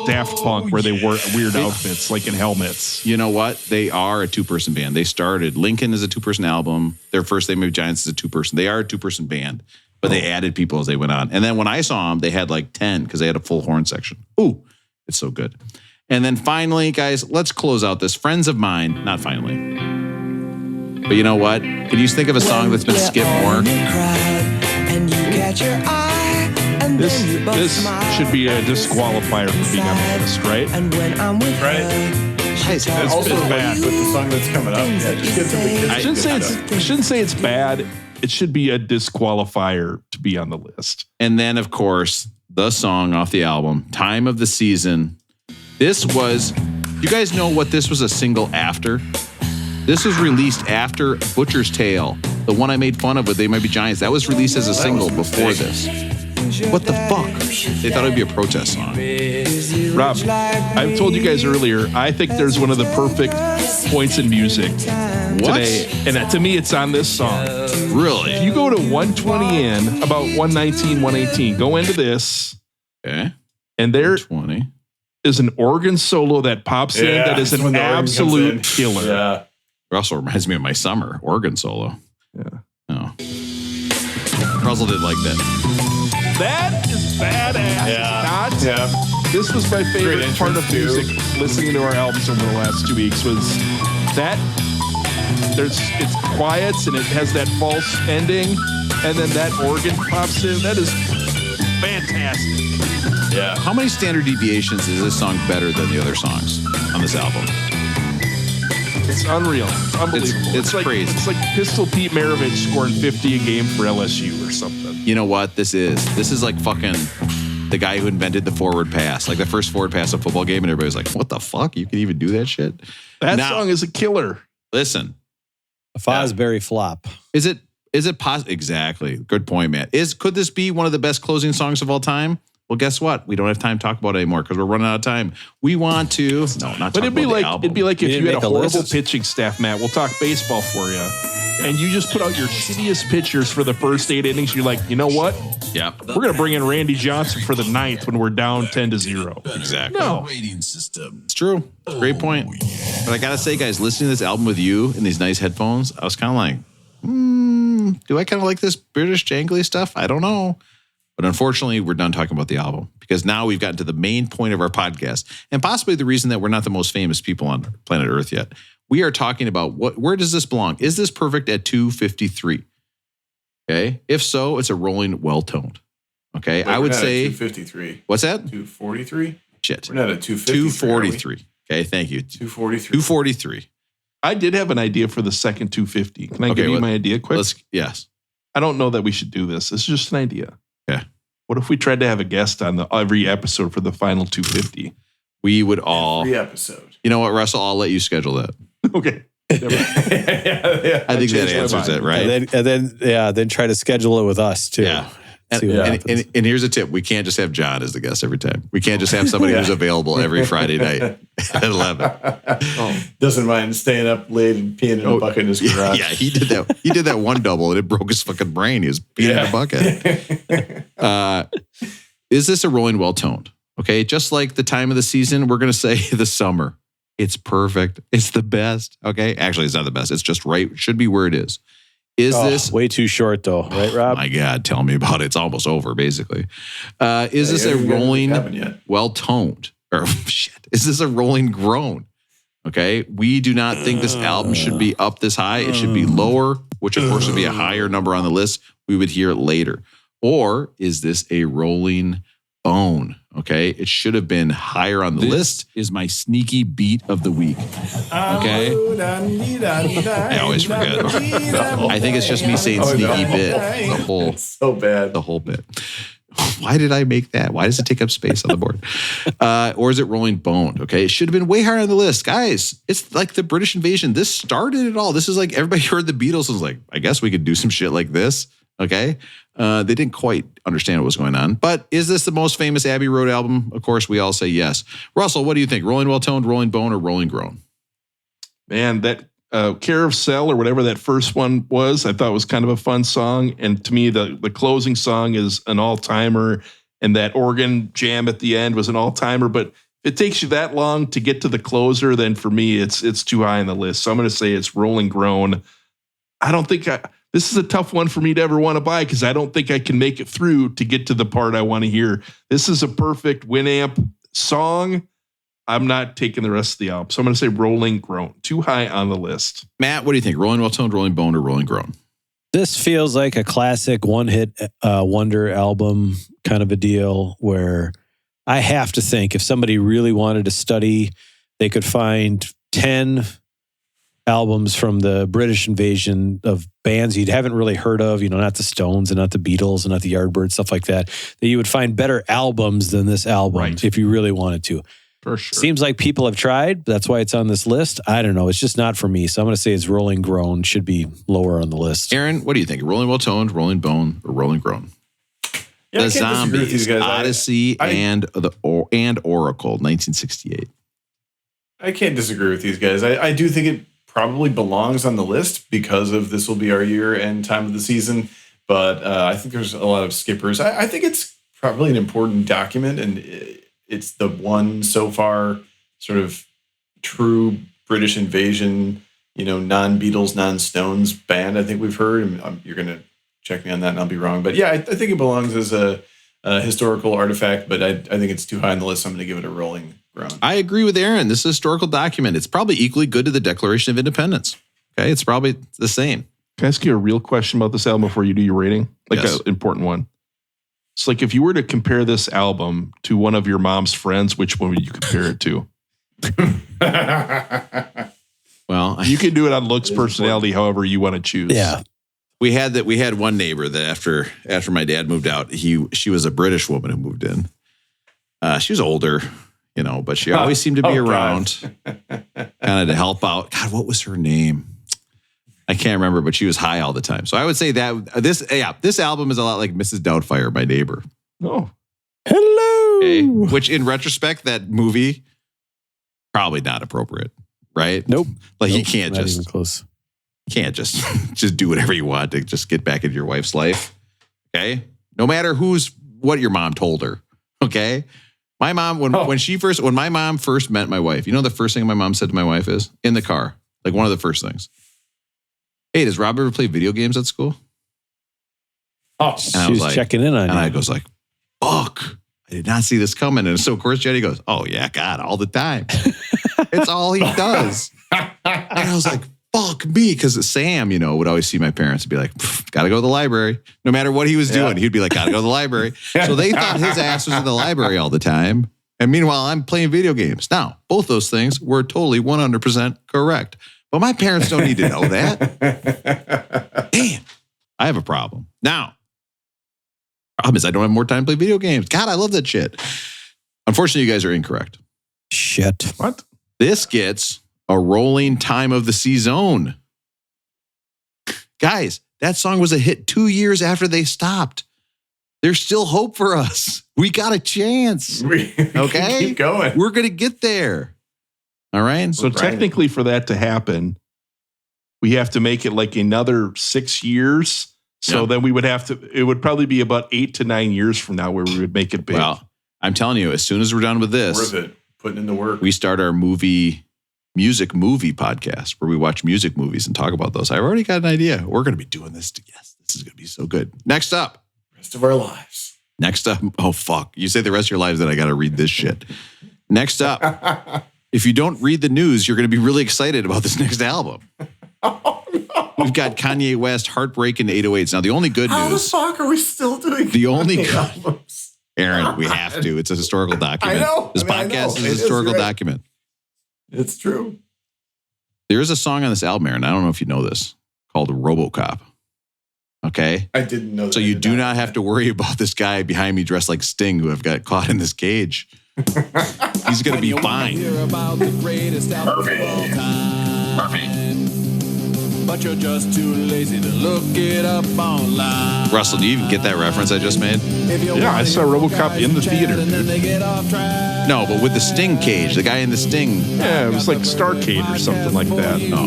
Daft Punk where they wore weird outfits like in helmets. You know what? They are a 2-person band. They started. Lincoln is a 2-person album. Their first They Might Be Giants is a 2-person. They are a 2-person band, but they added people as they went on. And then when I saw them, they had like 10 because they had a full horn section. Ooh, it's so good. And then finally, guys, let's close out this. Friends of Mine. Not finally. But you know what? Can you think of a song that's been skipped more? This should be a disqualifier for being on the list, right? Right. It's Also, bad. with the song that's coming up, yeah, just get some I shouldn't say it's bad. It should be a disqualifier to be on the list. And then, of course, the song off the album, Time of the Season. This was, you guys know what this was a single after? This was released after Butcher's Tale, the one I made fun of with They Might Be Giants. That was released as a single before this. What the fuck? They thought it would be a protest song. Rob, I've told you guys earlier, I think there's one of the perfect points in music today. And to me, it's on this song. Really? If you go to 120 in, about 119, 118, go into this. Okay. And there 20 is an organ solo that pops in that is an absolute killer. Yeah. Russell reminds me of my summer organ solo. Yeah. Oh. Russell did like that. That is badass. Yeah. This was my favorite part of music, listening to our albums over the last 2 weeks, was that it's quiet and it has that false ending, and then that organ pops in. That is fantastic. Yeah. How many standard deviations is this song better than the other songs on this album? It's unreal. It's unbelievable. It's crazy. It's like Pistol Pete Maravich scoring 50 a game for LSU or something. You know what this is? This is like fucking the guy who invented the forward pass, like the first forward pass of a football game, and everybody's like, what the fuck? You can even do that shit? That song is a killer. Listen. A Fosbury flop. Is it possible? Exactly. Good point, Matt. Could this be one of the best closing songs of all time? Well, guess what? We don't have time to talk about it anymore because we're running out of time. We want to But it'd be like if you had a horrible pitching staff, Matt. We'll talk baseball for you, and you just put out your shittiest pitchers for the first 8 innings. You're like, you know what? Yeah, we're gonna bring in Randy Johnson for the 9th when we're down 10-0. Exactly. No, it's true. It's a great point. But I gotta say, guys, listening to this album with you in these nice headphones, I was kind of like, do I kind of like this British jangly stuff? I don't know. But unfortunately, we're done talking about the album because now we've gotten to the main point of our podcast and possibly the reason that we're not the most famous people on planet Earth yet. We are talking about where does this belong? Is this perfect at 253? Okay. If so, it's a rolling well-toned. Okay. I would say 253. What's that? 243. Shit. We're not at 253. 243. Okay. Thank you. 243. 243. I did have an idea for the second 250. Can I give you my idea quick? Yes. I don't know that we should do this. It's just an idea. Yeah. What if we tried to have a guest on every episode for the final 250? We would all. Every episode. You know what, Russell? I'll let you schedule that. Okay. I think that answers it, right? And then try to schedule it with us too. Yeah. And here's a tip. We can't just have John as the guest every time. We can't just have somebody who's available every Friday night at 11. Doesn't mind staying up late and peeing in a bucket in his garage. Yeah, he did that. He did that one double and it broke his fucking brain. He was peeing in a bucket. Is this a rolling well-toned? Okay, just like the time of the season, we're going to say the summer. It's perfect. It's the best. Okay, actually, it's not the best. It's just right. It should be where it is. Is this way too short though? Right, Rob? My God, tell me about it. It's almost over, basically. Is this a rolling well-toned? Or shit, is this a rolling groan? Okay, we do not think this album should be up this high. It should be lower, which of course would be a higher number on the list. We would hear it later. Or is this a rolling bone? Okay, it should have been higher on the list. Is my sneaky beat of the week? Okay, I always forget. I think it's just me saying sneaky bit. The whole so bad. The whole bit. Why did I make that? Why does it take up space on the board? Or is it rolling boned? Okay, it should have been way higher on the list, guys. It's like the British invasion. This started it all. This is like everybody heard the Beatles and was like, I guess we could do some shit like this. Okay. They didn't quite understand what was going on. But is this the most famous Abbey Road album? Of course, we all say yes. Russell, what do you think? Rolling well-toned, rolling bone, or rolling groan? Man, that Carousel or whatever that first one was, I thought was kind of a fun song. And to me, the closing song is an all-timer. And that organ jam at the end was an all-timer. But if it takes you that long to get to the closer, then for me, it's too high on the list. So I'm going to say it's rolling groan. I don't think this is a tough one for me to ever want to buy because I don't think I can make it through to get to the part I want to hear. This is a perfect Winamp song. I'm not taking the rest of the album. So I'm going to say rolling groan. Too high on the list. Matt, what do you think? Rolling well-toned, rolling bone, or rolling groan? This feels like a classic one-hit wonder album kind of a deal where I have to think if somebody really wanted to study, they could find 10 albums from the British invasion of bands you haven't really heard of, not the Stones and not the Beatles and not the Yardbirds, stuff like that you would find better albums than this album if you really wanted to. For sure. Seems like people have tried. That's why it's on this list. I don't know. It's just not for me. So I'm going to say it's rolling groan. Should be lower on the list. Aaron, what do you think? Rolling well-toned, rolling bone, or rolling groan? Yeah, the Zombies, Odessey, and Oracle, 1968. I can't disagree with these guys. I do think it probably belongs on the list because of this will be our year and time of the season. But I think there's a lot of skippers. I think it's probably an important document, and it's the one so far sort of true British invasion, non-Beatles, non-Stones band I think we've heard. And you're going to check me on that and I'll be wrong. But yeah, I think it belongs as a historical artifact, but I think it's too high on the list. So I'm going to give it a rolling groan. I agree with Aaron. This is a historical document. It's probably equally good to the Declaration of Independence. Okay, it's probably the same. Can I ask you a real question about this album before you do your rating? Like an important one. It's like if you were to compare this album to one of your mom's friends, which one would you compare it to? Well, you can do it on looks, personality, however you want to choose. Yeah. We had one neighbor that after my dad moved out, she was a British woman who moved in. She was older, but she always seemed to be around kind of to help out. God, what was her name? I can't remember, but she was high all the time. So I would say that this album is a lot like Mrs. Doubtfire, my neighbor. Oh, hello. Okay. Which in retrospect, that movie probably not appropriate, right? Nope. You can't not just even close. Can't just do whatever you want to just get back into your wife's life. Okay. No matter what your mom told her. Okay. My mom, when my mom first met my wife, the first thing my mom said to my wife is in the car, like one of the first things. Hey, does Rob ever play video games at school? Oh, she's checking in on you. And I goes like, fuck, I did not see this coming. And so of course Jenny goes, oh yeah, God, all the time. It's all he does. And I was like, fuck me. Because Sam, would always see my parents and be like, gotta go to the library. No matter what he was doing, he'd be like, gotta go to the library. So they thought his ass was in the library all the time. And meanwhile, I'm playing video games. Now, both those things were totally 100% correct. But my parents don't need to know that. Damn, I have a problem. Now, problem is I don't have more time to play video games. God, I love that shit. Unfortunately, you guys are incorrect. Shit. What? This gets a rolling time of the season. Guys, that song was a hit 2 years after they stopped. There's still hope for us. We got a chance. Okay? Keep going. We're going to get there. All right? So technically for that to happen, we have to make it like another 6 years. So then we would have to, it would probably be about 8 to 9 years from now where we would make it big. Well, I'm telling you, as soon as we're done with this, Worth it. Putting in the work. we start our music movie podcast where we watch music movies and talk about those. I've already got an idea. We're going to be doing this. Yes, this is going to be so good. Next up. Rest of our lives. Next up. Oh, fuck. You say the rest of your lives, then I got to read this shit. Next up. If you don't read the news, you're going to be really excited about this next album. Oh, no. We've got Kanye West, Heartbreaks and 808s. Now, the only good How news. the fuck are we still doing The only good. albums? Aaron, we have to. It's a historical document. I know. This I know. podcast is It a is, historical right. document. It's true. There is a song on this album, Aaron. I don't know if you know this, called RoboCop. Okay? I didn't know that. So I you did do not have to worry about this guy behind me dressed like Sting who have got caught in this cage. He's going to be fine. But you're just too lazy to look it up online. Russell, do you even get that reference I just made? Yeah, I saw RoboCop in the theater, dude. No, but with the Sting cage, the guy in the Sting. Yeah, it was like Starcade or something like that. Oh.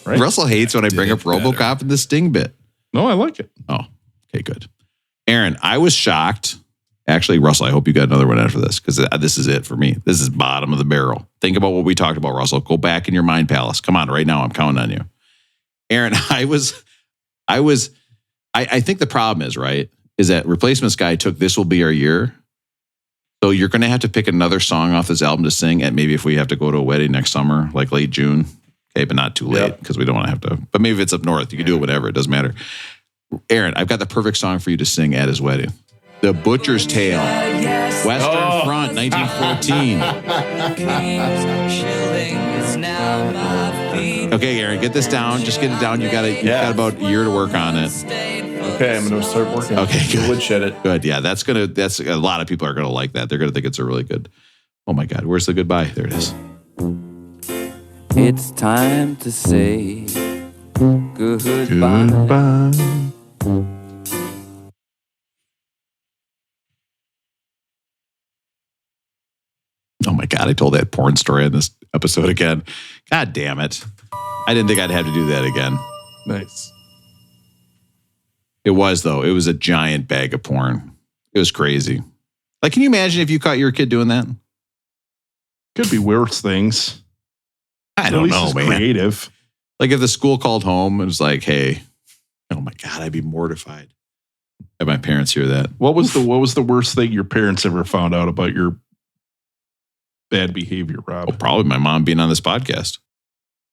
Right? Russell hates when I bring up RoboCop and the Sting bit. No, I like it. Oh, okay, good. Aaron, I was shocked. Actually, Russell, I hope you got another one after this because this is it for me. This is bottom of the barrel. Think about what we talked about, Russell. Go back in your mind palace. Come on, right now. I'm counting on you. Aaron, I think the problem is that Replacements guy took This Will Be Our Year. So you're going to have to pick another song off this album to sing. And maybe if we have to go to a wedding next summer, like late June. Okay, but not too late because we don't want to have to. But maybe if it's up north, you can do it whatever. It doesn't matter. Aaron, I've got the perfect song for you to sing at his wedding. The Butcher's Tale, Western Front, 1914. Okay, Aaron, get this down. Just get it down. You've got about a year to work on it. Okay, I'm going to start working. Okay, good. Woodshed it. Good. Yeah, that's a lot of people are gonna like that. They're gonna think it's a really good. Oh my God, where's the goodbye? There it is. It's time to say goodbye. Oh my God, I told that porn story in this episode again. God damn it. I didn't think I'd have to do that again. Nice. It was, though. It was a giant bag of porn. It was crazy. Like, can you imagine if you caught your kid doing that? Could be worse things. I don't know, man. Creative. Like if the school called home and was like, hey, oh my God, I'd be mortified. Have my parents hear that. What was the worst thing your parents ever found out about your bad behavior, Rob? Oh, probably my mom being on this podcast.